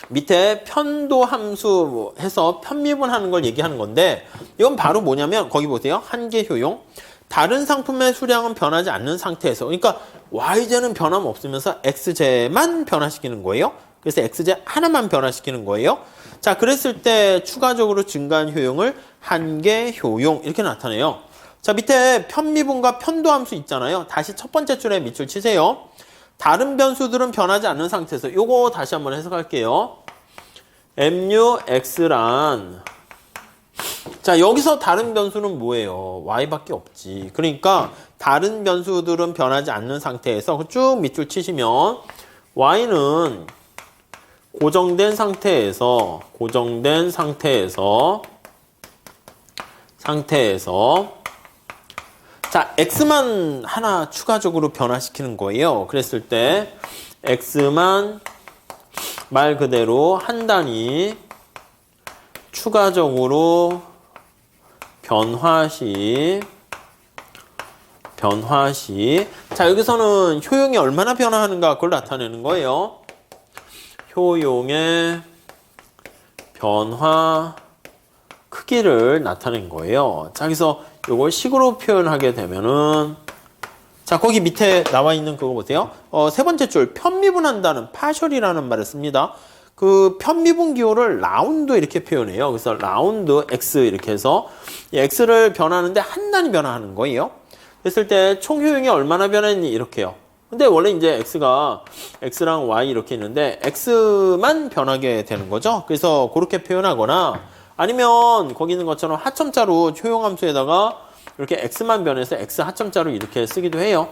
밑에 편도 함수 해서 편미분하는 걸 얘기하는 건데 이건 바로 뭐냐면 거기 보세요. 한 개 효용. 다른 상품의 수량은 변하지 않는 상태에서 그러니까 yj는 변함 없으면서 xj만 변화시키는 거예요. 그래서 xj 하나만 변화시키는 거예요. 자, 그랬을 때 추가적으로 증가한 효용을 한 개 효용 이렇게 나타내요. 자, 밑에 편미분과 편도 함수 있잖아요. 다시 첫 번째 줄에 밑줄 치세요. 다른 변수들은 변하지 않는 상태에서 요거 다시 한번 해석할게요. mux란 자, 여기서 다른 변수는 뭐예요? y밖에 없지. 그러니까 다른 변수들은 변하지 않는 상태에서 쭉 밑줄 치시면 y는 고정된 상태에서 자, x만 하나 추가적으로 변화시키는 거예요. 그랬을 때 x만 말 그대로 한 단위 추가적으로 변화시 자, 여기서는 효용이 얼마나 변화하는가 그걸 나타내는 거예요. 효용의 변화 크기를 나타낸 거예요. 자, 그래서 이걸 식으로 표현하게 되면은 자, 거기 밑에 나와 있는 그거 보세요. 세 번째 줄 편미분한다는 파셜이라는 말을 씁니다. 그 편미분 기호를 라운드 이렇게 표현해요. 그래서 라운드 x 이렇게 해서 이 x를 변하는데 한 단위 변화하는 거예요. 그랬을 때 총 효용이 얼마나 변했니? 이렇게요. 근데 원래 이제 x랑 y 이렇게 있는데 x만 변하게 되는 거죠. 그래서 그렇게 표현하거나 아니면 거기 있는 것처럼 하첨자로 효용함수에다가 이렇게 x만 변해서 x 하첨자로 이렇게 쓰기도 해요.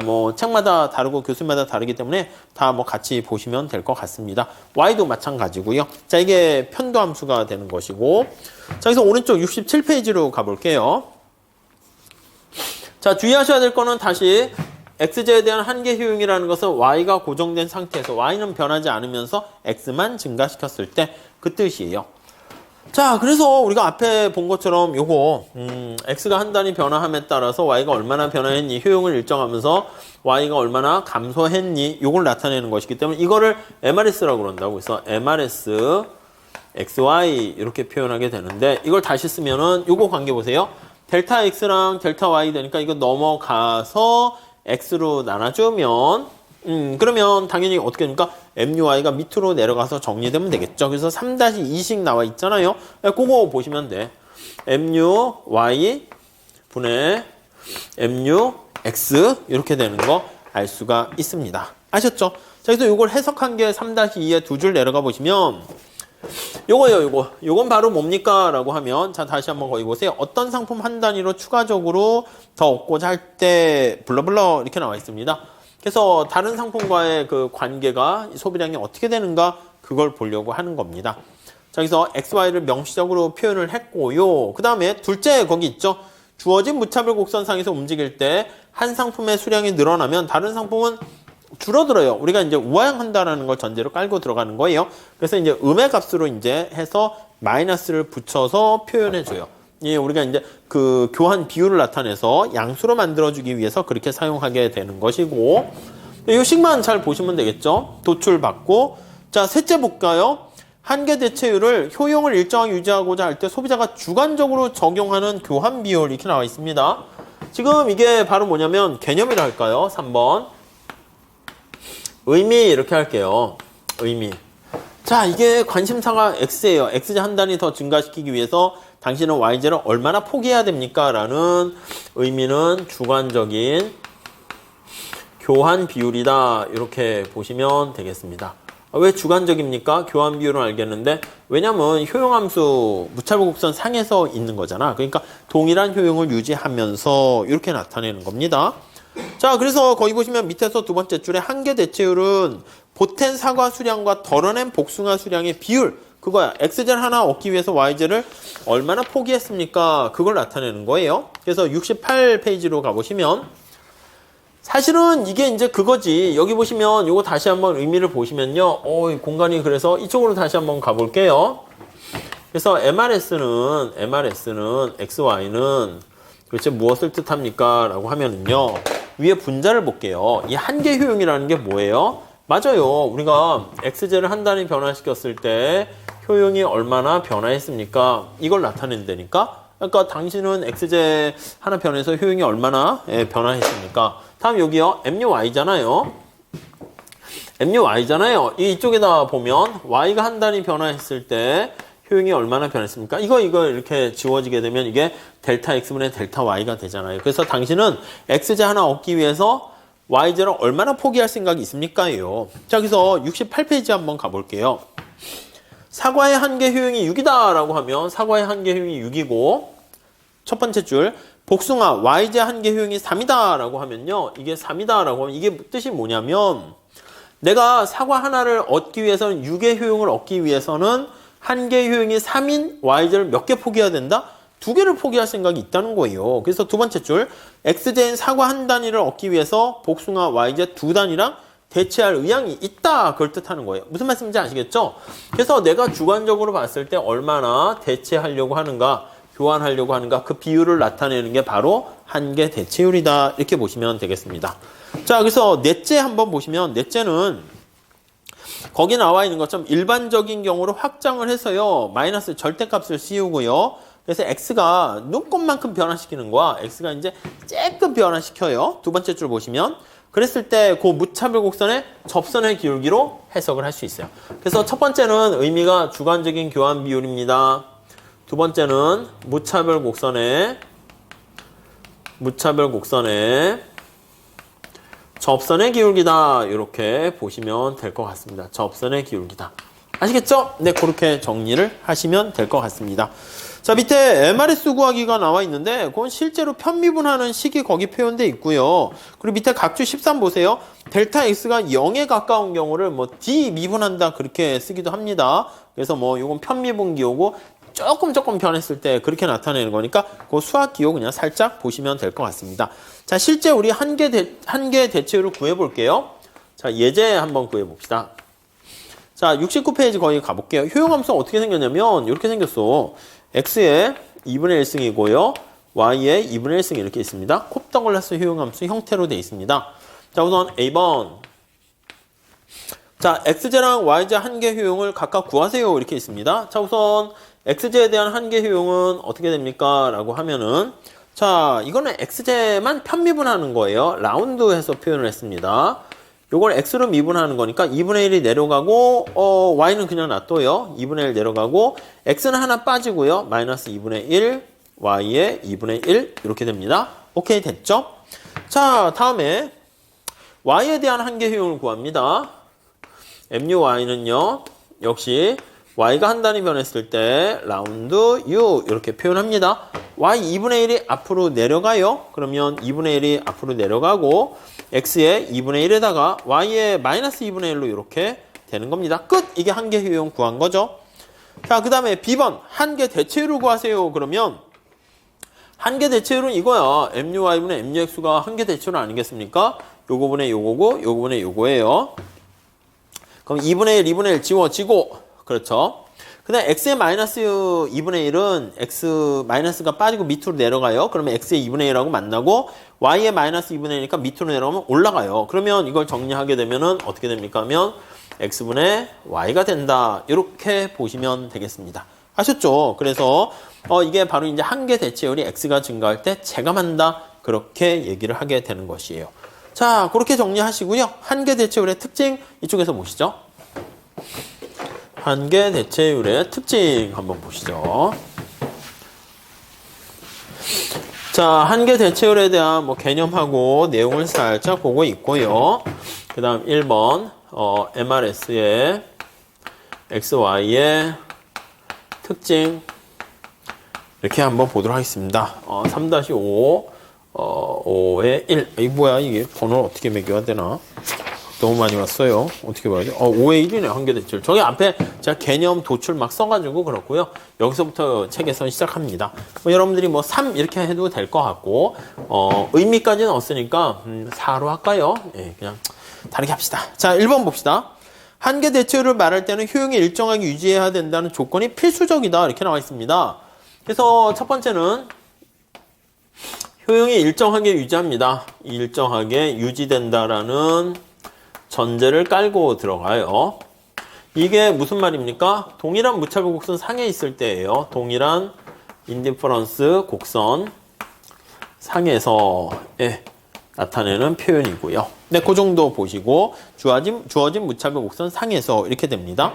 뭐 책마다 다르고 교수마다 다르기 때문에 다 뭐 같이 보시면 될 것 같습니다. y도 마찬가지고요. 자, 이게 편도함수가 되는 것이고 자, 그래서 오른쪽 67페이지로 가볼게요. 자, 주의하셔야 될 거는 다시 xj에 대한 한계 효용이라는 것은 y가 고정된 상태에서 y는 변하지 않으면서 x만 증가시켰을 때 그 뜻이에요. 자, 그래서 우리가 앞에 본 것처럼 요거 x가 한 단위 변화함에 따라서 y가 얼마나 변화했니 효용을 일정하면서 y가 얼마나 감소했니 요걸 나타내는 것이기 때문에 이거를 MRS라고 그런다고. 그래서 MRS xy 이렇게 표현하게 되는데 이걸 다시 쓰면은 요거 관계 보세요. 델타 x랑 델타 y 되니까 이거 넘어가서 x로 나눠주면 그러면 당연히 어떻게 됩니까? MUI가 밑으로 내려가서 정리되면 되겠죠. 그래서 3-2식 나와 있잖아요. 그거 보시면 돼. MUY 분의 MUX 이렇게 되는 거 알 수가 있습니다. 아셨죠? 자, 그래서 이걸 해석한 게 3-2에 두 줄 내려가 보시면 요거요. 요건 바로 뭡니까? 라고 하면 자, 다시 한번 거기 보세요. 어떤 상품 한 단위로 추가적으로 더 얻고자 할 때 블러블러 이렇게 나와 있습니다. 그래서 다른 상품과의 그 관계가 소비량이 어떻게 되는가 그걸 보려고 하는 겁니다. 자, 그래서 XY를 명시적으로 표현을 했고요. 그 다음에 둘째 거기 있죠. 주어진 무차별 곡선상에서 움직일 때 한 상품의 수량이 늘어나면 다른 상품은 줄어들어요. 우리가 이제 우하향한다라는 걸 전제로 깔고 들어가는 거예요. 그래서 이제 음의 값으로 이제 해서 마이너스를 붙여서 표현해줘요. 예, 우리가 이제 그 교환 비율을 나타내서 양수로 만들어주기 위해서 그렇게 사용하게 되는 것이고, 이 식만 잘 보시면 되겠죠? 도출 받고. 자, 셋째 볼까요? 한계 대체율을 효용을 일정하게 유지하고자 할 때 소비자가 주관적으로 적용하는 교환 비율 이렇게 나와 있습니다. 지금 이게 바로 뭐냐면 개념이라 할까요? 3번. 의미 이렇게 할게요. 의미. 자, 이게 관심사가 x예요. x제 한 단위 더 증가시키기 위해서 당신은 y제를 얼마나 포기해야 됩니까? 라는 의미는 주관적인 교환 비율이다. 이렇게 보시면 되겠습니다. 왜 주관적입니까? 교환 비율은 알겠는데 왜냐면 효용함수 무차별 곡선 상에서 있는 거잖아. 그러니까 동일한 효용을 유지하면서 이렇게 나타내는 겁니다. 자, 그래서 거기 보시면 밑에서 두 번째 줄에 한계 대체율은 보탠 사과 수량과 덜어낸 복숭아 수량의 비율, 그거야. x제를 하나 얻기 위해서 y제를 얼마나 포기했습니까? 그걸 나타내는 거예요. 그래서 68페이지로 가보시면 사실은 이게 이제 그거지. 여기 보시면 요거 다시 한번 의미를 보시면요. 공간이 그래서 이쪽으로 다시 한번 가볼게요. 그래서 MRS는 XY는 도대체 무엇을 뜻합니까? 라고 하면은요. 위에 분자를 볼게요. 이 한계 효용이라는 게 뭐예요? 맞아요. 우리가 x제를 한 단위 변화시켰을 때 효용이 얼마나 변화했습니까? 이걸 나타낸다니까? 그러니까 당신은 x제 하나 변해서 효용이 얼마나 변화했습니까? 다음 여기요. MUY잖아요. MUY잖아요. 이쪽에다 보면 y가 한 단위 변화했을 때 효용이 얼마나 변했습니까? 이거 이렇게 지워지게 되면 이게 델타 x분의 델타 y가 되잖아요. 그래서 당신은 x제 하나 얻기 위해서 y제를 얼마나 포기할 생각이 있습니까?요. 자, 그래서 68페이지 한번 가볼게요. 사과의 한계 효용이 6이다 라고 하면 사과의 한계 효용이 6이고 첫 번째 줄 복숭아 y제 한계 효용이 3이다 라고 하면요. 이게 3이다 라고 하면 이게 뜻이 뭐냐면 내가 사과 하나를 얻기 위해서는 6의 효용을 얻기 위해서는 한계 효용이 3인 y제를 몇 개 포기해야 된다? 2개를 포기할 생각이 있다는 거예요. 그래서 두 번째 줄 x제인 사과 한 단위를 얻기 위해서 복숭아 y제 두 단위랑 대체할 의향이 있다. 그걸 뜻하는 거예요. 무슨 말씀인지 아시겠죠? 그래서 내가 주관적으로 봤을 때 얼마나 대체하려고 하는가, 교환하려고 하는가 그 비율을 나타내는 게 바로 한계 대체율이다. 이렇게 보시면 되겠습니다. 자, 그래서 넷째 한번 보시면 넷째는 거기 나와 있는 것처럼 일반적인 경우로 확장을 해서요. 마이너스 절대값을 씌우고요. 그래서 x가 눈곱만큼 변화시키는 거야. x가 이제 조금 변화시켜요. 두 번째 줄 보시면 그랬을 때 그 무차별 곡선의 접선의 기울기로 해석을 할 수 있어요. 그래서 첫 번째는 의미가 주관적인 교환 비율입니다. 두 번째는 무차별 곡선의 접선의 기울기다. 이렇게 보시면 될 것 같습니다. 접선의 기울기다. 아시겠죠? 네, 그렇게 정리를 하시면 될 것 같습니다. 자, 밑에 MRS 구하기가 나와 있는데 그건 실제로 편미분하는 식이 거기 표현되어 있고요. 그리고 밑에 각주 13 보세요. 델타 X가 0에 가까운 경우를 뭐 D 미분한다 그렇게 쓰기도 합니다. 그래서 뭐 이건 편미분 기호고 조금 변했을 때 그렇게 나타내는 거니까 그 수학 기호 그냥 살짝 보시면 될 것 같습니다. 자, 실제 우리 한계 대체율을 구해볼게요. 자, 예제 한번 구해봅시다. 자, 69페이지 거기 가볼게요. 효용함수가 어떻게 생겼냐면 이렇게 생겼어. x의 2분의 1승이고요. y의 2분의 1승 이렇게 있습니다. 콥더글라스 효용함수 형태로 되어 있습니다. 자, 우선 A번. 자, x제랑 y제 한계 효용을 각각 구하세요. 이렇게 있습니다. 자, 우선 x제에 대한 한계 효용은 어떻게 됩니까? 라고 하면은 자, 이거는 x제만 편미분하는 거예요. 라운드해서 표현을 했습니다. 요걸 x로 미분하는 거니까 2분의 1이 내려가고 y는 그냥 놔둬요. 2분의 1 내려가고 x는 하나 빠지고요. 마이너스 2분의 1 y의 2분의 1 이렇게 됩니다. 오케이, 됐죠? 자, 다음에 y에 대한 한계 효용을 구합니다. MUY는요. 역시 y가 한 단위 변했을 때 라운드 u 이렇게 표현합니다. y 2분의 1이 앞으로 내려가요. 그러면 2분의 1이 앞으로 내려가고 x의 2분의 1에다가 y의 마이너스 2분의 1로 이렇게 되는 겁니다. 끝! 이게 한계 효용 구한 거죠. 자, 그 다음에 B번 한계 대체율을 구하세요. 그러면 한계 대체율은 이거야. MUY분의 MUX가 한계 대체율 아니겠습니까? 요거분의 요거고 요거분의 요거예요. 그럼 2분의 1, 2분의 1 지워지고 그렇죠. 그 다음에 x의 마이너스 2분의 1은 x 마이너스가 빠지고 밑으로 내려가요. 그러면 x의 2분의 1하고 만나고 y의 마이너스 2분의 1이니까 밑으로 내려가면 올라가요. 그러면 이걸 정리하게 되면은 어떻게 됩니까? 하면 x분의 y가 된다. 이렇게 보시면 되겠습니다. 아셨죠? 그래서 이게 바로 이제 한계 대체율이 x가 증가할 때 체감한다. 그렇게 얘기를 하게 되는 것이에요. 자, 그렇게 정리하시고요. 한계 대체율의 특징 이쪽에서 보시죠. 한계 대체율의 특징 한번 보시죠. 자, 한계 대체율에 대한 뭐 개념하고 내용을 살짝 보고 있고요. 그 다음 1번, MRS의 XY의 특징. 이렇게 한번 보도록 하겠습니다. 3-5, 5의 1. 이 뭐야, 이게 번호를 어떻게 매겨야 되나? 너무 많이 왔어요. 어떻게 봐야 돼? 5의 1이네, 한계 대체율. 저기 앞에 제가 개념 도출 막 써가지고 그렇고요. 여기서부터 책에서 시작합니다. 뭐 여러분들이 뭐 3 이렇게 해도 될 것 같고, 의미까지는 없으니까, 4로 할까요? 예, 그냥 다르게 합시다. 자, 1번 봅시다. 한계 대체율을 말할 때는 효용이 일정하게 유지해야 된다는 조건이 필수적이다. 이렇게 나와 있습니다. 그래서 첫 번째는 효용이 일정하게 유지합니다. 일정하게 유지된다라는 전제를 깔고 들어가요. 이게 무슨 말입니까? 동일한 무차별 곡선 상에 있을 때예요. 동일한 인디퍼런스 곡선 상에서 나타내는 표현이고요. 네, 그 정도 보시고 주어진 무차별 곡선 상에서 이렇게 됩니다.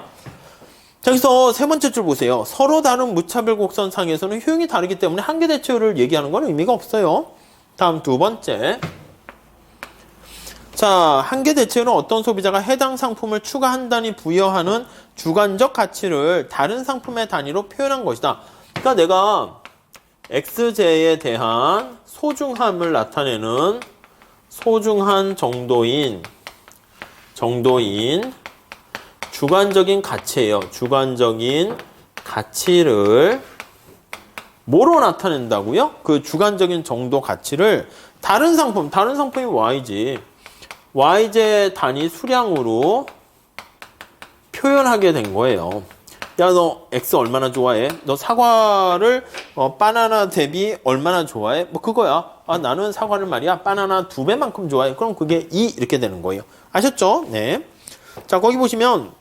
자, 여기서 세 번째 줄 보세요. 서로 다른 무차별 곡선 상에서는 효용이 다르기 때문에 한계 대체율을 얘기하는 건 의미가 없어요. 다음 두 번째. 자, 한계 대체율은 어떤 소비자가 해당 상품을 추가한다니 부여하는 주관적 가치를 다른 상품의 단위로 표현한 것이다. 그러니까 내가 XJ에 대한 소중함을 나타내는 소중한 정도인 주관적인 가치예요. 주관적인 가치를 뭐로 나타낸다고요? 그 주관적인 정도 가치를 다른 상품이 Y지. YJ 단위 수량으로 표현하게 된 거예요. 야, 너 X 얼마나 좋아해? 너 사과를 바나나 대비 얼마나 좋아해? 뭐 그거야. 아, 나는 사과를 말이야 바나나 2배만큼 좋아해. 그럼 그게 2 이렇게 되는 거예요. 아셨죠? 네. 자, 거기 보시면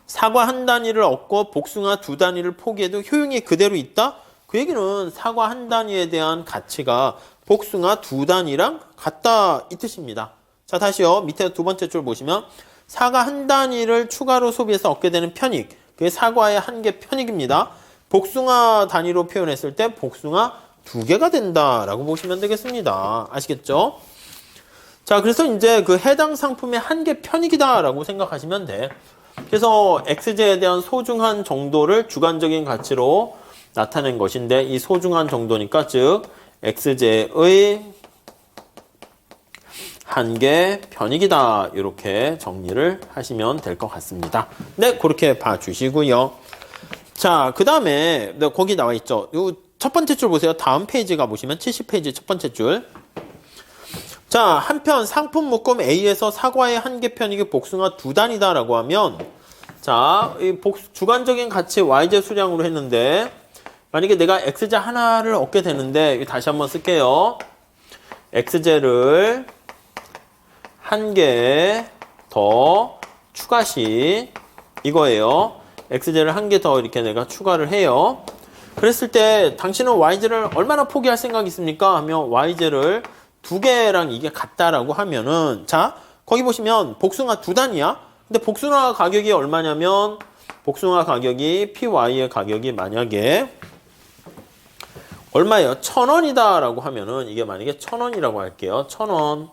사과 한 단위를 얻고 복숭아 2단위를 포기해도 효용이 그대로 있다? 그 얘기는 사과 한 단위에 대한 가치가 복숭아 2단위랑 같다 이 뜻입니다. 자, 다시요. 밑에 두 번째 줄 보시면 사과 한 단위를 추가로 소비해서 얻게 되는 편익. 그게 사과의 한 개 편익입니다. 복숭아 단위로 표현했을 때 복숭아 2개가 된다라고 보시면 되겠습니다. 아시겠죠? 자, 그래서 이제 그 해당 상품의 한 개 편익이다라고 생각하시면 돼. 그래서 XJ에 대한 소중한 정도를 주관적인 가치로 나타낸 것인데 이 소중한 정도니까 즉 XJ의 한계 편익이다. 이렇게 정리를 하시면 될 것 같습니다. 네, 그렇게 봐주시고요. 자, 그 다음에 거기 나와 있죠. 요 첫 번째 줄 보세요. 다음 페이지 가보시면 70페이지 첫 번째 줄. 자, 한편 상품 묶음 A에서 사과의 한계 편익이 복숭아 2단이다라고 하면 자, 이 주관적인 가치 YJ 수량으로 했는데 만약에 내가 XJ 하나를 얻게 되는데 다시 한번 쓸게요. XJ를 한 개 더 추가시 이거예요. XJ를 한 개 더 이렇게 내가 추가를 해요. 그랬을 때 당신은 YJ를 얼마나 포기할 생각이 있습니까? 하면 YJ를 2개랑 이게 같다라고 하면은 자, 거기 보시면 복숭아 2단이야. 근데 복숭아 가격이 얼마냐면 복숭아 가격이 PY의 가격이 만약에 얼마예요? 1,000원이다 라고 하면은 이게 만약에 1,000원이라고 할게요. 1,000원.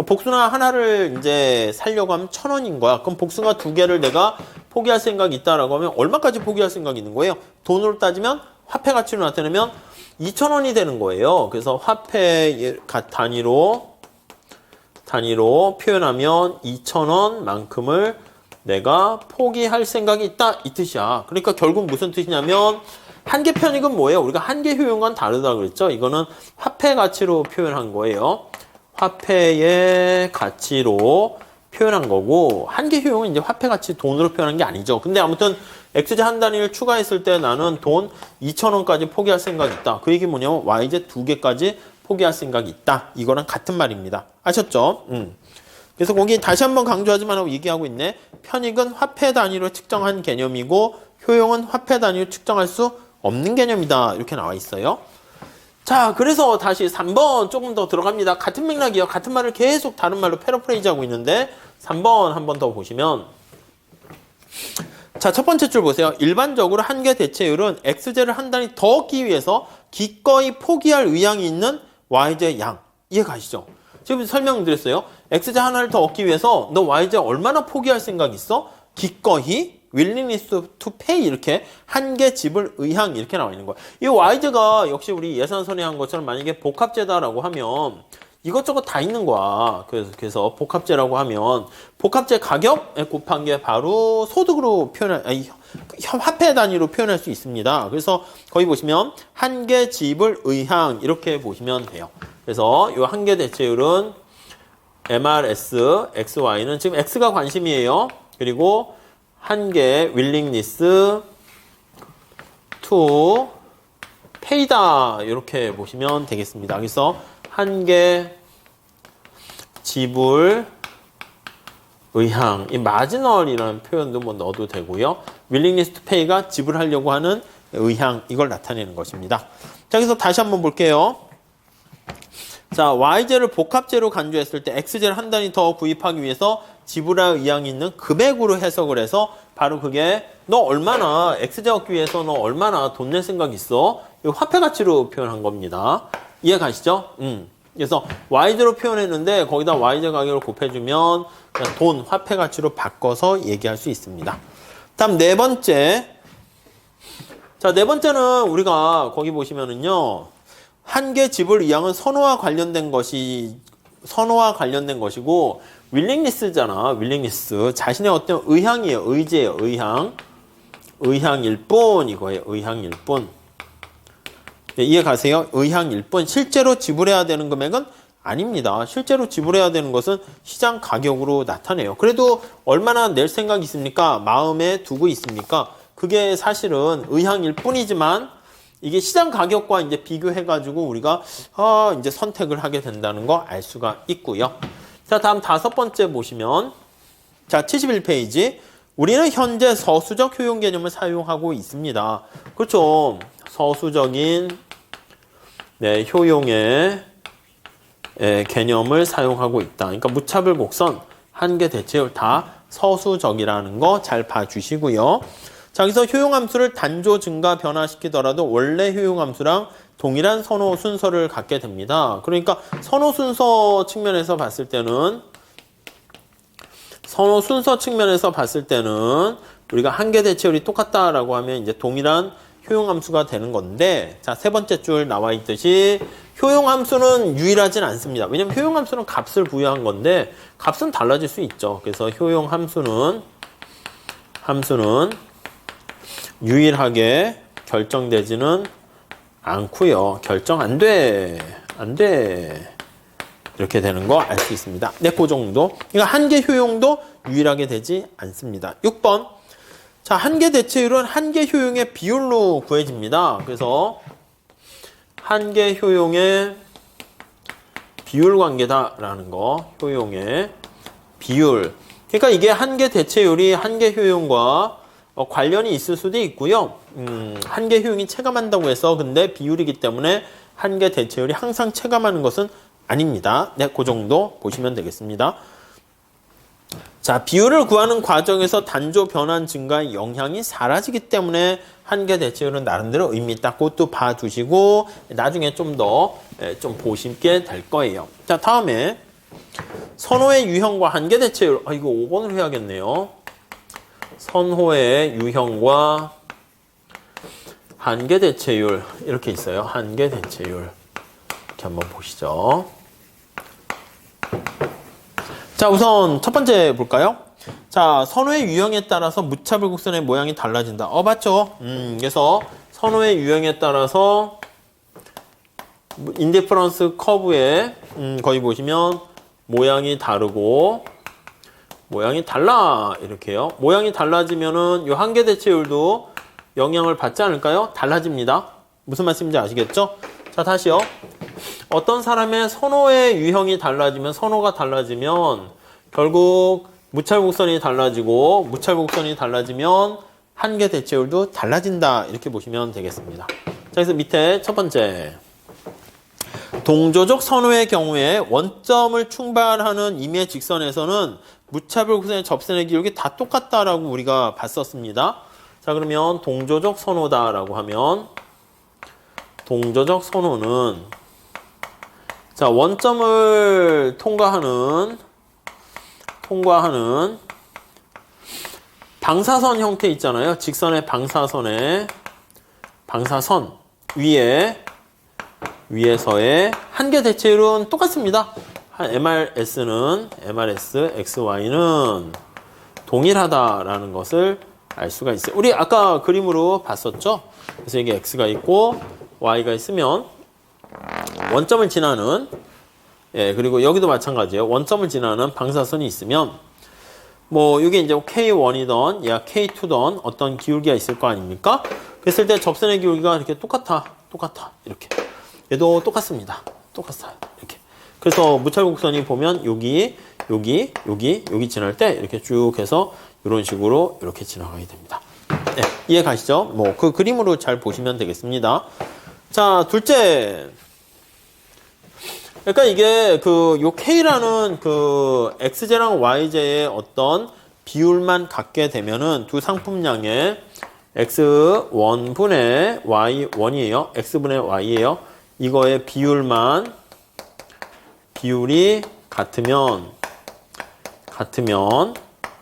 복숭아 하나를 이제 살려고 하면 1,000원인 거야. 그럼 복숭아 2개를 내가 포기할 생각이 있다라고 하면 얼마까지 포기할 생각이 있는 거예요? 돈으로 따지면 화폐 가치로 나타내면 2,000원이 되는 거예요. 그래서 화폐 단위로 표현하면 2,000원만큼을 내가 포기할 생각이 있다 이 뜻이야. 그러니까 결국 무슨 뜻이냐면 한계 편익은 뭐예요? 우리가 한계 효용과는 다르다고 그랬죠? 이거는 화폐 가치로 표현한 거예요. 화폐의 가치로 표현한 거고 한계 효용은 이제 화폐 가치 돈으로 표현한 게 아니죠. 근데 아무튼 XJ 한 단위를 추가했을 때 나는 돈 2,000원까지 포기할 생각이 있다. 그 얘기 뭐냐면 YJ 2개까지 포기할 생각이 있다. 이거랑 같은 말입니다. 아셨죠? 그래서 거기 다시 한번 강조하지만 하고 얘기하고 있네. 편익은 화폐 단위로 측정한 개념이고 효용은 화폐 단위로 측정할 수 없는 개념이다. 이렇게 나와 있어요. 자, 그래서 다시 3번 조금 더 들어갑니다. 같은 맥락이요. 같은 말을 계속 다른 말로 패러프레이즈 하고 있는데 3번 한 번 더 보시면 자, 첫 번째 줄 보세요. 일반적으로 한계 대체율은 x제를 한 단위 더 얻기 위해서 기꺼이 포기할 의향이 있는 y제 양. 이해 가시죠? 지금 설명드렸어요. x제 하나를 더 얻기 위해서 너 y제 얼마나 포기할 생각 있어? 기꺼이 willingness to pay 이렇게 한계 지불 의향 이렇게 나와 있는 거야. 이 y제가 역시 우리 예산선에 한 것처럼 만약에 복합제다라고 하면 이것저것 다 있는 거야. 그래서 복합제라고 하면 복합제 가격 곱한 게 바로 소득으로 화폐 단위로 표현할 수 있습니다. 그래서 거기 보시면 한계 지불 의향 이렇게 보시면 돼요. 그래서 이 한계 대체율은 MRS, XY는 지금 X가 관심이에요. 그리고 한계 willingness to pay다 이렇게 보시면 되겠습니다. 그래서 한계 지불 의향, 이 마지널이라는 표현도 뭐 넣어도 되고요. willingness to pay가 지불하려고 하는 의향, 이걸 나타내는 것입니다. 자, 그래서 다시 한번 볼게요. 자, y제를 복합제로 간주했을 때 x제를 한 단위 더 구입하기 위해서 지불할 의향이 있는 금액으로 해석을 해서 바로 그게 너 얼마나 x제 얻기 위해서 너 얼마나 돈 낼 생각 있어? 이 화폐 가치로 표현한 겁니다. 이해 가시죠? 그래서 y제로 표현했는데 거기다 y제 가격을 곱해주면 그냥 돈, 화폐 가치로 바꿔서 얘기할 수 있습니다. 다음 네 번째. 자, 네 번째는 우리가 거기 보시면은요. 한계 지불 의향은 선호와 관련된 것이고 willingness잖아. willingness. 자신의 어떤 의향이에요. 의제예요. 의향일 뿐 이거예요. 의향일 뿐. 네, 이해 가세요? 의향일 뿐. 실제로 지불해야 되는 금액은 아닙니다. 실제로 지불해야 되는 것은 시장 가격으로 나타내요. 그래도 얼마나 낼 생각이 있습니까? 마음에 두고 있습니까? 그게 사실은 의향일 뿐이지만 이게 시장 가격과 이제 비교해가지고 우리가 이제 선택을 하게 된다는 거 알 수가 있고요. 자, 다음 다섯 번째 보시면 자, 71페이지. 우리는 현재 서수적 효용 개념을 사용하고 있습니다. 그렇죠. 서수적인 효용의 개념을 사용하고 있다. 그러니까 무차별 곡선, 한계 대체율 다 서수적이라는 거 잘 봐주시고요. 자, 여기서 효용함수를 단조 증가 변화시키더라도 원래 효용함수랑 동일한 선호 순서를 갖게 됩니다. 그러니까 선호 순서 측면에서 봤을 때는 우리가 한계 대체율이 똑같다라고 하면 이제 동일한 효용함수가 되는 건데, 자, 세 번째 줄 나와 있듯이 효용함수는 유일하진 않습니다. 왜냐면 효용함수는 값을 부여한 건데 값은 달라질 수 있죠. 그래서 효용함수는 유일하게 결정되지는 않고요. 결정 안 돼. 이렇게 되는 거 알 수 있습니다. 네, 그 정도. 그러니까 한계 효용도 유일하게 되지 않습니다. 6번. 자, 한계 대체율은 한계 효용의 비율로 구해집니다. 그래서 한계 효용의 비율 관계다라는 거. 효용의 비율. 그러니까 이게 한계 대체율이 한계 효용과 관련이 있을 수도 있고요. 한계 효용이 체감한다고 해서 근데 비율이기 때문에 한계 대체율이 항상 체감하는 것은 아닙니다. 네, 그 정도 보시면 되겠습니다. 자, 비율을 구하는 과정에서 단조 변환 증가의 영향이 사라지기 때문에 한계 대체율은 나름대로 의미 있다. 그것도 봐두시고 나중에 좀 더 좀 보시게 될 거예요. 자, 다음에 선호의 유형과 한계 대체율. 이거 5번을 해야겠네요. 선호의 유형과 한계 대체율 이렇게 있어요. 한계 대체율 이렇게 한번 보시죠. 자, 우선 첫 번째 볼까요? 자, 선호의 유형에 따라서 무차별 곡선의 모양이 달라진다. 맞죠? 그래서 선호의 유형에 따라서 인디퍼런스 커브에 거기 보시면 모양이 다르고 모양이 달라 이렇게요. 모양이 달라지면은 이 한계 대체율도 영향을 받지 않을까요? 달라집니다. 무슨 말씀인지 아시겠죠? 자, 다시요. 어떤 사람의 선호의 유형이 달라지면 선호가 달라지면 결국 무차별곡선이 달라지고 무차별곡선이 달라지면 한계 대체율도 달라진다 이렇게 보시면 되겠습니다. 자, 그래서 밑에 첫 번째 동조적 선호의 경우에 원점을 충발하는 임의 직선에서는 무차별 곡선의 접선의 기울기 다 똑같다라고 우리가 봤었습니다. 자, 그러면 동조적 선호다라고 하면 동조적 선호는 자, 원점을 통과하는 방사선 형태 있잖아요. 직선의 방사선 위에서의 한계 대체율은 똑같습니다. MRS, XY는 동일하다라는 것을 알 수가 있어요. 우리 아까 그림으로 봤었죠? 그래서 이게 X가 있고 Y가 있으면 원점을 지나는 그리고 여기도 마찬가지예요. 원점을 지나는 방사선이 있으면 뭐 이게 이제 K1이던 얘가 K2던 어떤 기울기가 있을 거 아닙니까? 그랬을 때 접선의 기울기가 이렇게 똑같아 이렇게 얘도 똑같습니다. 똑같아요. 이렇게. 그래서 무차별곡선이 보면 여기 지날 때 이렇게 쭉 해서 이런 식으로 이렇게 지나가게 됩니다. 네, 이해 가시죠? 뭐 그 그림으로 잘 보시면 되겠습니다. 자, 둘째. 그러니까 이게 요 K라는 XJ랑 YJ의 어떤 비율만 갖게 되면은 두 상품량의 X1분의 Y1이에요. X분의 Y이에요. 이거의 비율이 같으면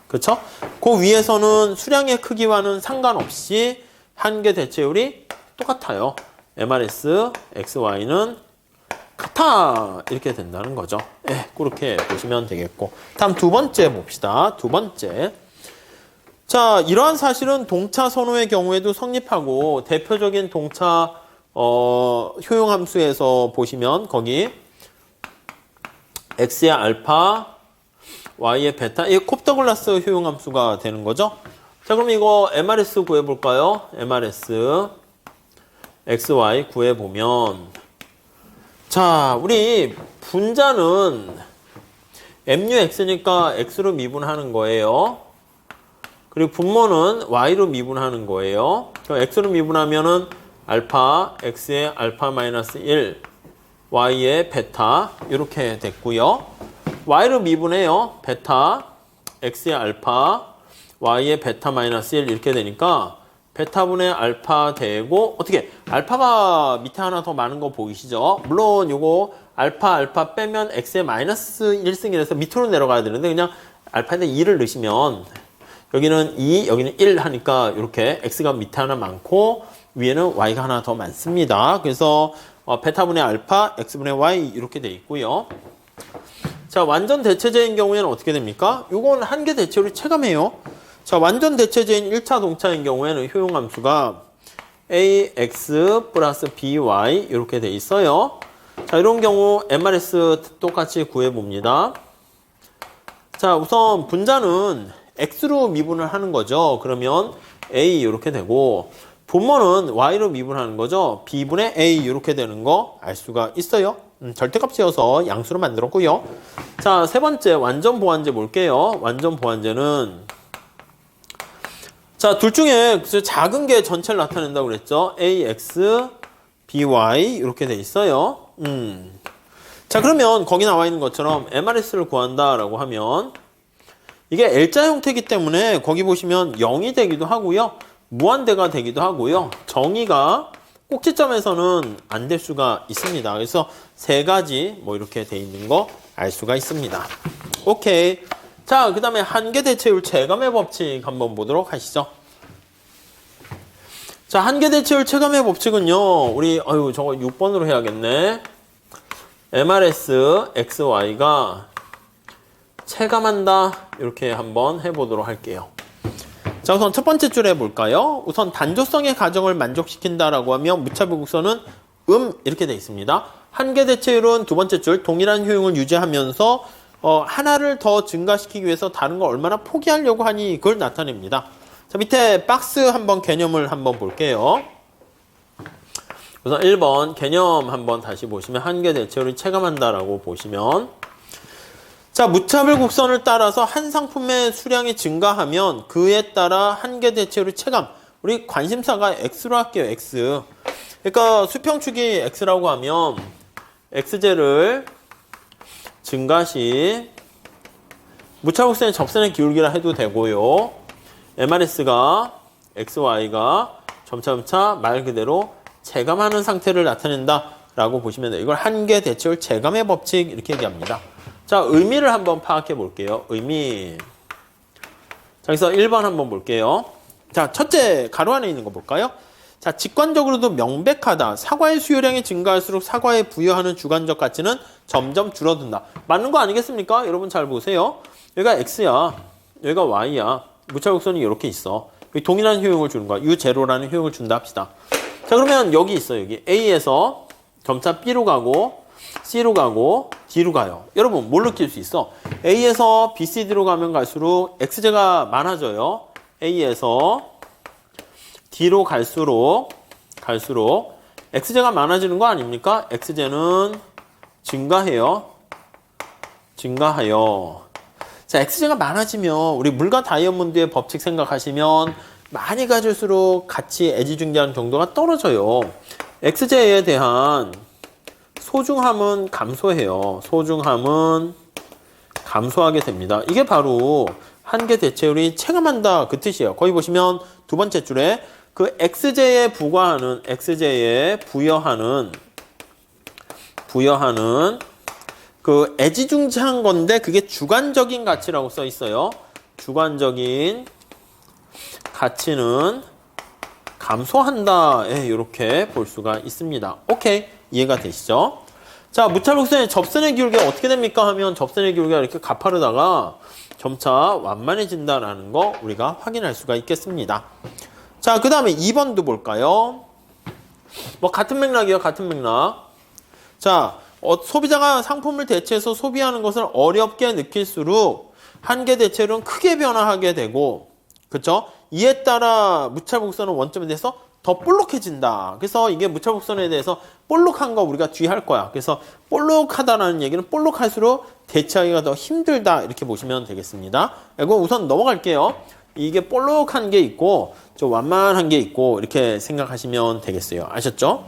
그쵸? 그 위에서는 수량의 크기와는 상관없이 한계 대체율이 똑같아요. MRS, XY는 같아 이렇게 된다는 거죠. 그렇게 보시면 되겠고, 다음 두 번째 봅시다. 두 번째. 자, 이러한 사실은 동차 선호의 경우에도 성립하고, 대표적인 동차 효용함수에서 보시면 거기 X의 알파, Y의 베타, 이게 콥더글라스 효용함수가 되는 거죠. 자, 그럼 이거 MRS 구해볼까요? MRS XY 구해보면, 자, 우리 분자는 MUX니까 X로 미분하는 거예요. 그리고 분모는 Y로 미분하는 거예요. 그럼 X로 미분하면은 알파, X의 알파 마이너스 1, Y의 베타, 이렇게 됐고요. Y로 미분해요. 베타, X의 알파, Y의 베타 마이너스 1 이렇게 되니까 베타분의 알파 되고, 어떻게 알파가 밑에 하나 더 많은 거 보이시죠? 물론 요거 알파 빼면 X의 마이너스 1승이라서 밑으로 내려가야 되는데 그냥 알파에다 2를 넣으시면 여기는 2, 여기는 1 하니까 이렇게 X가 밑에 하나 많고 위에는 Y가 하나 더 많습니다. 그래서 베타분의 알파, X분의 Y 이렇게 돼 있고요. 자, 완전 대체제인 경우에는 어떻게 됩니까? 요건 한계 대체율이 체감해요. 자, 완전 대체제인 1차 동차인 경우에는 효용함수가 AX 플러스 BY 이렇게 돼 있어요. 자, 이런 경우 MRS 똑같이 구해봅니다. 자, 우선 분자는 X로 미분을 하는 거죠. 그러면 A 이렇게 되고, 분모는 Y로 미분하는 거죠. B분의 A 이렇게 되는 거 알 수가 있어요. 절대값이어서 양수로 만들었고요. 자, 세 번째 완전 보완제 볼게요. 완전 보완제는 자, 둘 중에 작은 게 전체를 나타낸다고 그랬죠. AX, BY 이렇게 돼 있어요. 자, 그러면 거기 나와 있는 것처럼 MRS를 구한다라고 하면 이게 L자 형태이기 때문에 거기 보시면 0이 되기도 하고요. 무한대가 되기도 하고요. 정의가 꼭지점에서는 안 될 수가 있습니다. 그래서 세 가지 뭐 이렇게 돼 있는 거 알 수가 있습니다. 오케이. 자, 그 다음에 한계 대체율 체감의 법칙 한번 보도록 하시죠. 자, 한계 대체율 체감의 법칙은요, 우리, 저거 6번으로 해야겠네. MRS XY가 체감한다. 이렇게 한번 해보도록 할게요. 자, 우선 첫 번째 줄 해볼까요? 우선 단조성의 가정을 만족시킨다라고 하면 무차별곡선은 이렇게 돼 있습니다. 한계 대체율은 두 번째 줄 동일한 효용을 유지하면서 하나를 더 증가시키기 위해서 다른 걸 얼마나 포기하려고 하니 그걸 나타냅니다. 자, 밑에 박스 한번 개념을 한번 볼게요. 우선 1번 개념 한번 다시 보시면 한계 대체율을 체감한다라고 보시면, 자, 무차별 곡선을 따라서 한 상품의 수량이 증가하면 그에 따라 한계 대체율을 체감. 우리 관심사가 X로 할게요. X. 그러니까 수평축이 X라고 하면 XJ를 증가 시 무차복선의 접선의 기울기라 해도 되고요. MRS가 XY가 점차점차 말 그대로 체감하는 상태를 나타낸다 라고 보시면 돼요. 이걸 한계 대체율 체감의 법칙 이렇게 얘기합니다. 자, 의미를 한번 파악해 볼게요. 의미. 자, 여기서 1번 한번 볼게요. 자, 첫째 가로 안에 있는 거 볼까요? 자, 직관적으로도 명백하다. 사과의 수요량이 증가할수록 사과에 부여하는 주관적 가치는 점점 줄어든다. 맞는 거 아니겠습니까? 여러분 잘 보세요. 여기가 X야. 여기가 Y야. 무차복선이 이렇게 있어. 여기 동일한 효용을 주는 거야. U0라는 효용을 준다 합시다. 자, 그러면 여기 있어요. 여기 A에서 점차 B로 가고 C로 가고 D로 가요. 여러분 뭘 느낄 수 있어? A에서 B, C, D로 가면 갈수록 X제가 많아져요. A에서 D로 갈수록 X제가 많아지는 거 아닙니까? X제는 증가해요. 자, X제가 많아지면 우리 물과 다이아몬드의 법칙 생각하시면 많이 가질수록 같이 애지중지하는 정도가 떨어져요. X제에 대한 소중함은 감소해요. 소중함은 감소하게 됩니다. 이게 바로 한계 대체율이 체감한다 그 뜻이에요. 거기 보시면 두 번째 줄에 그 X제에 부여하는 그 애지중지한 건데 그게 주관적인 가치라고 써 있어요. 주관적인 가치는 감소한다. 이렇게 볼 수가 있습니다. 오케이. 이해가 되시죠? 자, 무차복선의 접선의 기울기가 어떻게 됩니까? 하면 접선의 기울기가 이렇게 가파르다가 점차 완만해진다라는 거 우리가 확인할 수가 있겠습니다. 자, 그 다음에 2번도 볼까요? 뭐 같은 맥락이에요. 같은 맥락. 자, 소비자가 상품을 대체해서 소비하는 것을 어렵게 느낄수록 한계 대체율은 크게 변화하게 되고, 그쵸? 이에 따라 무차복선은 원점에 대해서 더 볼록해진다. 그래서 이게 무차복선에 대해서 볼록한 거 우리가 뒤에 할 거야. 그래서 볼록하다라는 얘기는 볼록할수록 대체하기가 더 힘들다. 이렇게 보시면 되겠습니다. 이거 우선 넘어갈게요. 이게 볼록한 게 있고 좀 완만한 게 있고 이렇게 생각하시면 되겠어요. 아셨죠?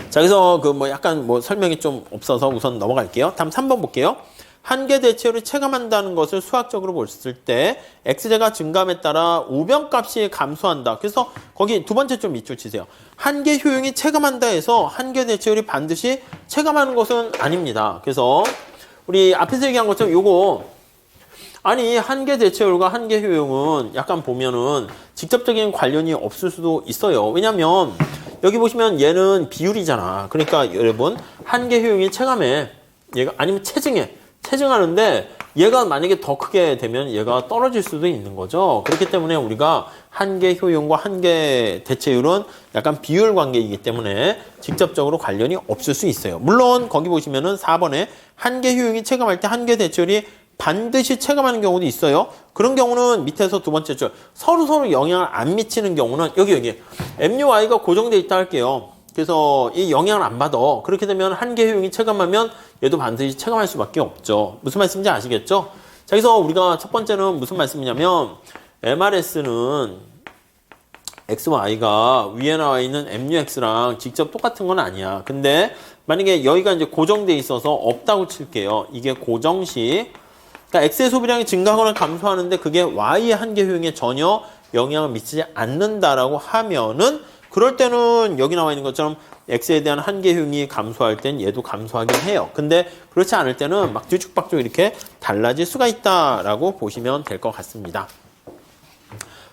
자, 그래서 그 뭐 약간 뭐 설명이 좀 없어서 우선 넘어갈게요. 다음 3번 볼게요. 한계 대체율을 체감한다는 것을 수학적으로 봤을 때 X제가 증감에 따라 우변값이 감소한다. 그래서 거기 두 번째 좀 밑줄 치세요. 한계 효용이 체감한다 해서 한계 대체율이 반드시 체감하는 것은 아닙니다. 그래서 우리 앞에서 얘기한 것처럼 요거 아니 한계 대체율과 한계 효용은 약간 보면은 직접적인 관련이 없을 수도 있어요. 왜냐면 여기 보시면 얘는 비율이잖아. 그러니까 여러분 한계 효용이 체감해. 얘가 아니면 체증하는데 얘가 만약에 더 크게 되면 얘가 떨어질 수도 있는 거죠. 그렇기 때문에 우리가 한계 효용과 한계 대체율은 약간 비율 관계이기 때문에 직접적으로 관련이 없을 수 있어요. 물론 거기 보시면은 4번에 한계 효용이 체감할 때 한계 대체율이 반드시 체감하는 경우도 있어요. 그런 경우는 밑에서 두 번째 줄 서로 영향을 안 미치는 경우는 여기 MUI가 고정되어 있다 할게요. 그래서 이 영향을 안 받아. 그렇게 되면 한계 효용이 체감하면 얘도 반드시 체감할 수밖에 없죠. 무슨 말씀인지 아시겠죠? 자, 그래서 우리가 첫 번째는 무슨 말씀이냐면 MRS는 XY가 위에 나와 있는 MUX랑 직접 똑같은 건 아니야. 근데 만약에 여기가 이제 고정돼 있어서 없다고 칠게요. 이게 고정시 그러니까 X의 소비량이 증가하거나 감소하는데 그게 Y의 한계 효용에 전혀 영향을 미치지 않는다라고 하면은 그럴 때는 여기 나와 있는 것처럼 X에 대한 한계 효용이 감소할 땐 얘도 감소하긴 해요. 근데 그렇지 않을 때는 막 뒤죽박죽 이렇게 달라질 수가 있다라고 보시면 될 것 같습니다.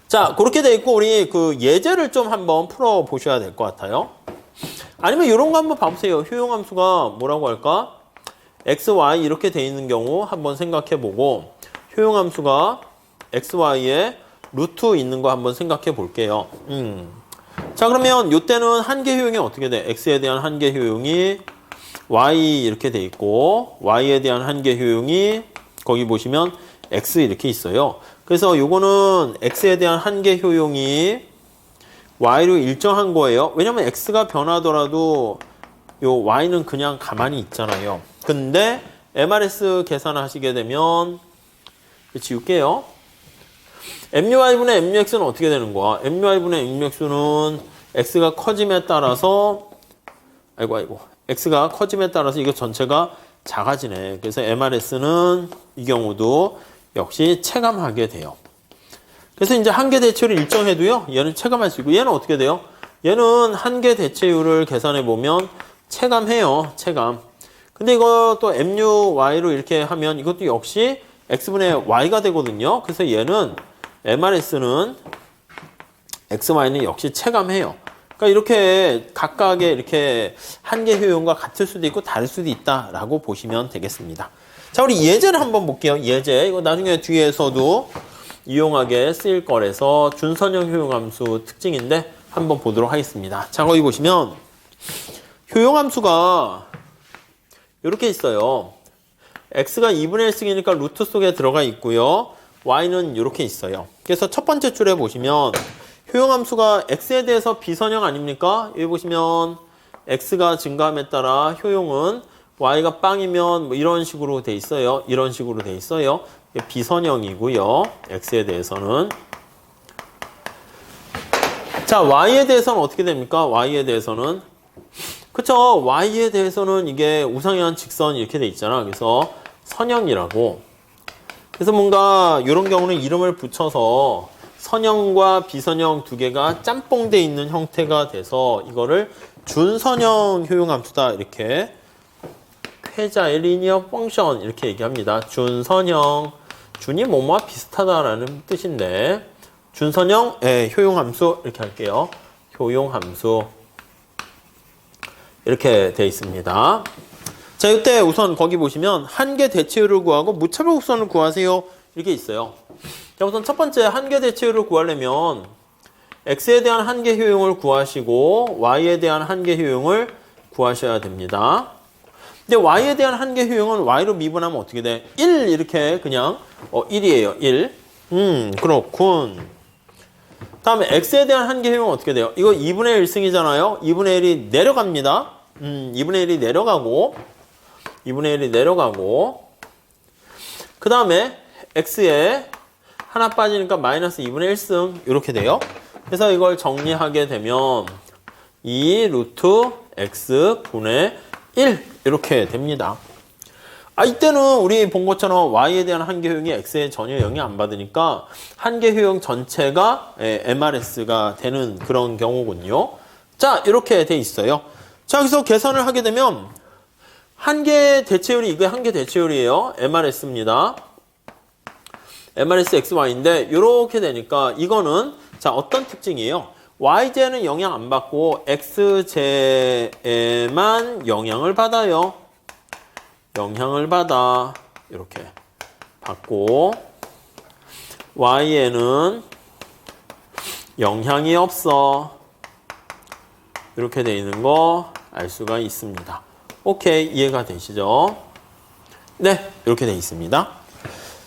자, 그렇게 돼 있고 우리 그 예제를 좀 한번 풀어 보셔야 될 것 같아요. 아니면 이런 거 한번 봐보세요. 효용함수가 뭐라고 할까? X, Y 이렇게 돼 있는 경우 한번 생각해 보고 효용함수가 X, Y에 루트 있는 거 한번 생각해 볼게요. 자, 그러면 이때는 한계 효용이 어떻게 돼? X에 대한 한계 효용이 Y 이렇게 돼 있고 Y에 대한 한계 효용이 거기 보시면 X 이렇게 있어요. 그래서 요거는 X에 대한 한계 효용이 Y로 일정한 거예요. 왜냐면 X가 변하더라도 요 Y는 그냥 가만히 있잖아요. 근데 MRS 계산하시게 되면 지울게요. MUI분의 MUX는 어떻게 되는 거야? MUI분의 MUX는 X가 커짐에 따라서 X가 커짐에 따라서 이거 전체가 작아지네. 그래서 MRS는 이 경우도 역시 체감하게 돼요. 그래서 이제 한계 대체율을 일정해도요, 얘는 체감할 수 있고, 얘는 어떻게 돼요? 얘는 한계 대체율을 계산해 보면 체감해요. 체감. 근데 이거 또 MUY로 이렇게 하면 이것도 역시 X분의 Y가 되거든요. 그래서 얘는 MRS는 XY는 역시 체감해요. 그러니까 이렇게 각각의 이렇게 한계 효용과 같을 수도 있고 다를 수도 있다라고 보시면 되겠습니다. 자, 우리 예제를 한번 볼게요. 예제. 이거 나중에 뒤에서도 유용하게 쓰일 거라서 준선형 효용함수 특징인데 한번 보도록 하겠습니다. 자, 거기 보시면 효용함수가 이렇게 있어요. x가 2분의 1승이니까 루트 속에 들어가 있고요. y는 이렇게 있어요. 그래서 첫 번째 줄에 보시면 효용함수가 x에 대해서 비선형 아닙니까? 여기 보시면 x가 증가함에 따라 효용은 y가 빵이면 뭐 이런 식으로 돼 있어요. 이런 식으로 돼 있어요. 비선형이고요. x에 대해서는. 자, y에 대해서는 어떻게 됩니까? y에 대해서는 그쵸? y에 대해서는 이게 우상향 직선 이렇게 돼 있잖아. 그래서 선형이라고. 그래서 뭔가 이런 경우는 이름을 붙여서 선형과 비선형 두 개가 짬뽕돼 있는 형태가 돼서 이거를 준선형 효용함수다 이렇게 회자의 리니어 펑션 이렇게 얘기합니다. 준선형. 준이 뭐뭐와 비슷하다라는 뜻인데 준선형 효용함수 이렇게 할게요. 효용함수 이렇게 돼 있습니다. 자, 이때 우선 거기 보시면 한계 대체율을 구하고 무차별 곡선을 구하세요. 이렇게 있어요. 자, 우선 첫 번째 한계 대체율을 구하려면 x에 대한 한계 효용을 구하시고 y에 대한 한계 효용을 구하셔야 됩니다. 근데 y에 대한 한계 효용은 y로 미분하면 어떻게 돼? 1 이렇게 그냥 1이에요. 1. 그렇군. 다음에 x에 대한 한계 효용은 어떻게 돼요? 이거 2분의 1승이잖아요. 2분의 1이 내려갑니다. 2분의 1이 내려가고 2분의 1이 내려가고 그 다음에 x에 하나 빠지니까 마이너스 2분의 1승 이렇게 돼요. 그래서 이걸 정리하게 되면 2 루트 x분의 1 이렇게 됩니다. 이때는 우리 본 것처럼 y에 대한 한계 효용이 x에 전혀 영향 안 받으니까 한계 효용 전체가 MRS가 되는 그런 경우군요. 자, 이렇게 돼 있어요. 자, 여기서 계산을 하게 되면 한계 대체율이 이게 한계 대체율이에요. MRS입니다. MRS XY인데 이렇게 되니까 이거는 자, 어떤 특징이에요? YJ는 영향 안 받고 XJ에만 영향을 받아요. 영향을 받아. 이렇게 받고 Y에는 영향이 없어. 이렇게 돼 있는 거 알 수가 있습니다. 오케이, 이해가 되시죠? 네, 이렇게 돼 있습니다.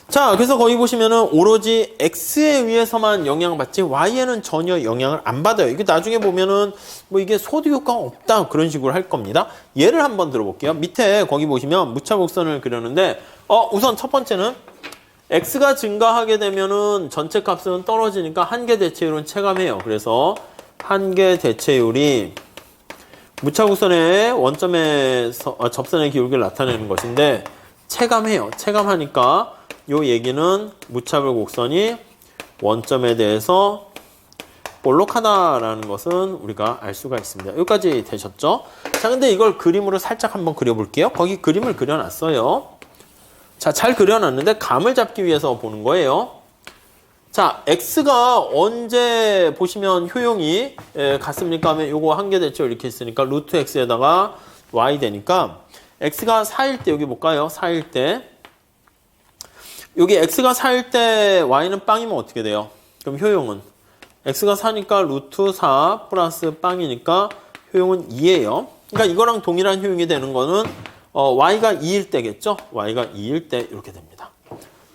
자, 그래서 거기 보시면은 오로지 X에 의해서만 영향을 받지 Y에는 전혀 영향을 안 받아요. 이게 나중에 보면은 뭐 이게 소득 효과가 없다 그런 식으로 할 겁니다. 예를 한번 들어볼게요. 밑에 거기 보시면 무차곡선을 그렸는데 우선 첫 번째는 X가 증가하게 되면은 전체 값은 떨어지니까 한계 대체율은 체감해요. 그래서 한계 대체율이 무차곡선의 원점에서 접선의 기울기를 나타내는 것인데 체감해요. 체감하니까 요 얘기는 무차별 곡선이 원점에 대해서 볼록하다라는 것은 우리가 알 수가 있습니다. 여기까지 되셨죠? 자, 근데 이걸 그림으로 살짝 한번 그려볼게요. 거기 그림을 그려놨어요. 자, 잘 그려놨는데 감을 잡기 위해서 보는 거예요. 자, x가 언제 보시면 효용이 같습니까 하면 요거 한계 대체율 이렇게 있으니까 루트 x에다가 y 되니까 x가 4일 때 여기 볼까요? 4일 때 여기 x가 4일 때 y는 빵이면 어떻게 돼요? 그럼 효용은 x가 4니까 루트 4 플러스 빵이니까 효용은 2예요. 그러니까 이거랑 동일한 효용이 되는 거는 y가 2일 때겠죠? y가 2일 때 이렇게 됩니다.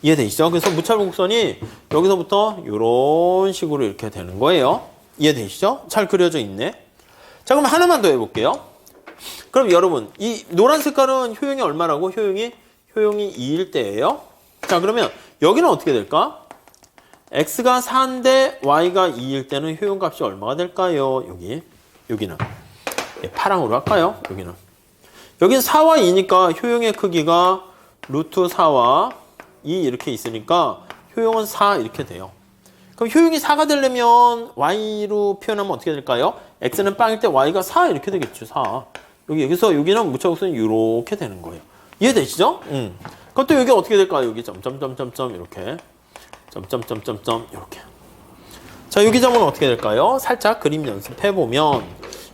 이해되시죠? 그래서 무차별 곡선이 여기서부터 이런 식으로 이렇게 되는 거예요. 이해되시죠? 잘 그려져 있네. 자, 그럼 하나만 더 해볼게요. 그럼 여러분, 이 노란 색깔은 효용이 얼마라고? 효용이 2일 때예요. 자, 그러면 여기는 어떻게 될까? x가 4인데 y가 2일 때는 효용값이 얼마가 될까요? 여기는 파랑으로 할까요? 여긴 4와 2니까 효용의 크기가 루트 4와 2 이렇게 있으니까 효용은 4 이렇게 돼요. 그럼 효용이 4가 되려면 y로 표현하면 어떻게 될까요? x는 빵일 때 y가 4 이렇게 되겠죠. 4. 여기서 여기는 무차국수는 이렇게 되는 거예요. 이해되시죠? 그럼 또 여기 어떻게 될까요? 여기 점점점점점 이렇게 점점점점점 이렇게. 자, 여기 점은 어떻게 될까요? 살짝 그림 연습해 보면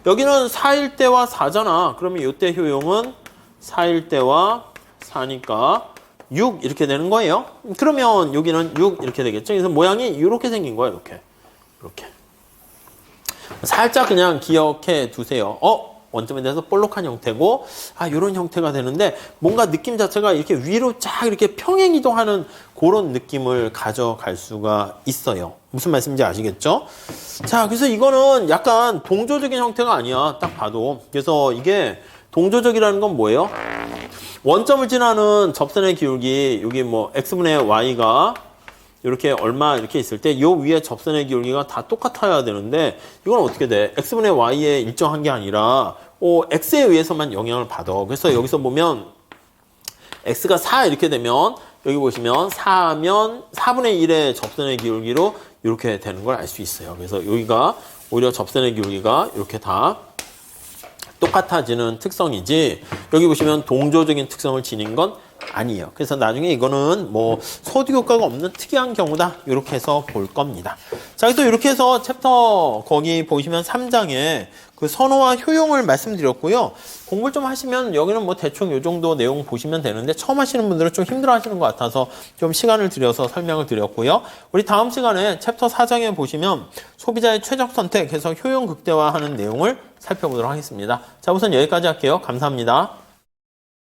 여기는 4일 때와 4잖아. 그러면 이때 효용은 4일 때와 4니까 6 이렇게 되는 거예요. 그러면 여기는 6 이렇게 되겠죠. 그래서 모양이 이렇게 생긴 거예요. 이렇게. 살짝 그냥 기억해 두세요. 원점에 대해서 볼록한 형태고, 이런 형태가 되는데, 뭔가 느낌 자체가 이렇게 위로 쫙 이렇게 평행이동하는 그런 느낌을 가져갈 수가 있어요. 무슨 말씀인지 아시겠죠? 자, 그래서 이거는 약간 동조적인 형태가 아니야. 딱 봐도. 그래서 이게 동조적이라는 건 뭐예요? 원점을 지나는 접선의 기울기, 여기 뭐 x분의 y가 이렇게 얼마 이렇게 있을 때 요 위에 접선의 기울기가 다 똑같아야 되는데 이건 어떻게 돼? x분의 y에 일정한 게 아니라 x에 의해서만 영향을 받아. 그래서 여기서 보면 x가 4 이렇게 되면 여기 보시면 4면 4분의 1의 접선의 기울기로 이렇게 되는 걸 알 수 있어요. 그래서 여기가 오히려 접선의 기울기가 이렇게 다 똑같아지는 특성이지 여기 보시면 동조적인 특성을 지닌 건 아니에요. 그래서 나중에 이거는 뭐 소득 효과가 없는 특이한 경우다 이렇게 해서 볼 겁니다. 자, 또 이렇게 해서 챕터 거기 보시면 3장에 그 선호와 효용을 말씀드렸고요. 공부를 좀 하시면 여기는 뭐 대충 이 정도 내용 보시면 되는데 처음 하시는 분들은 좀 힘들어 하시는 것 같아서 좀 시간을 들여서 설명을 드렸고요. 우리 다음 시간에 챕터 4장에 보시면 소비자의 최적 선택해서 효용 극대화하는 내용을 살펴보도록 하겠습니다. 자, 우선 여기까지 할게요. 감사합니다.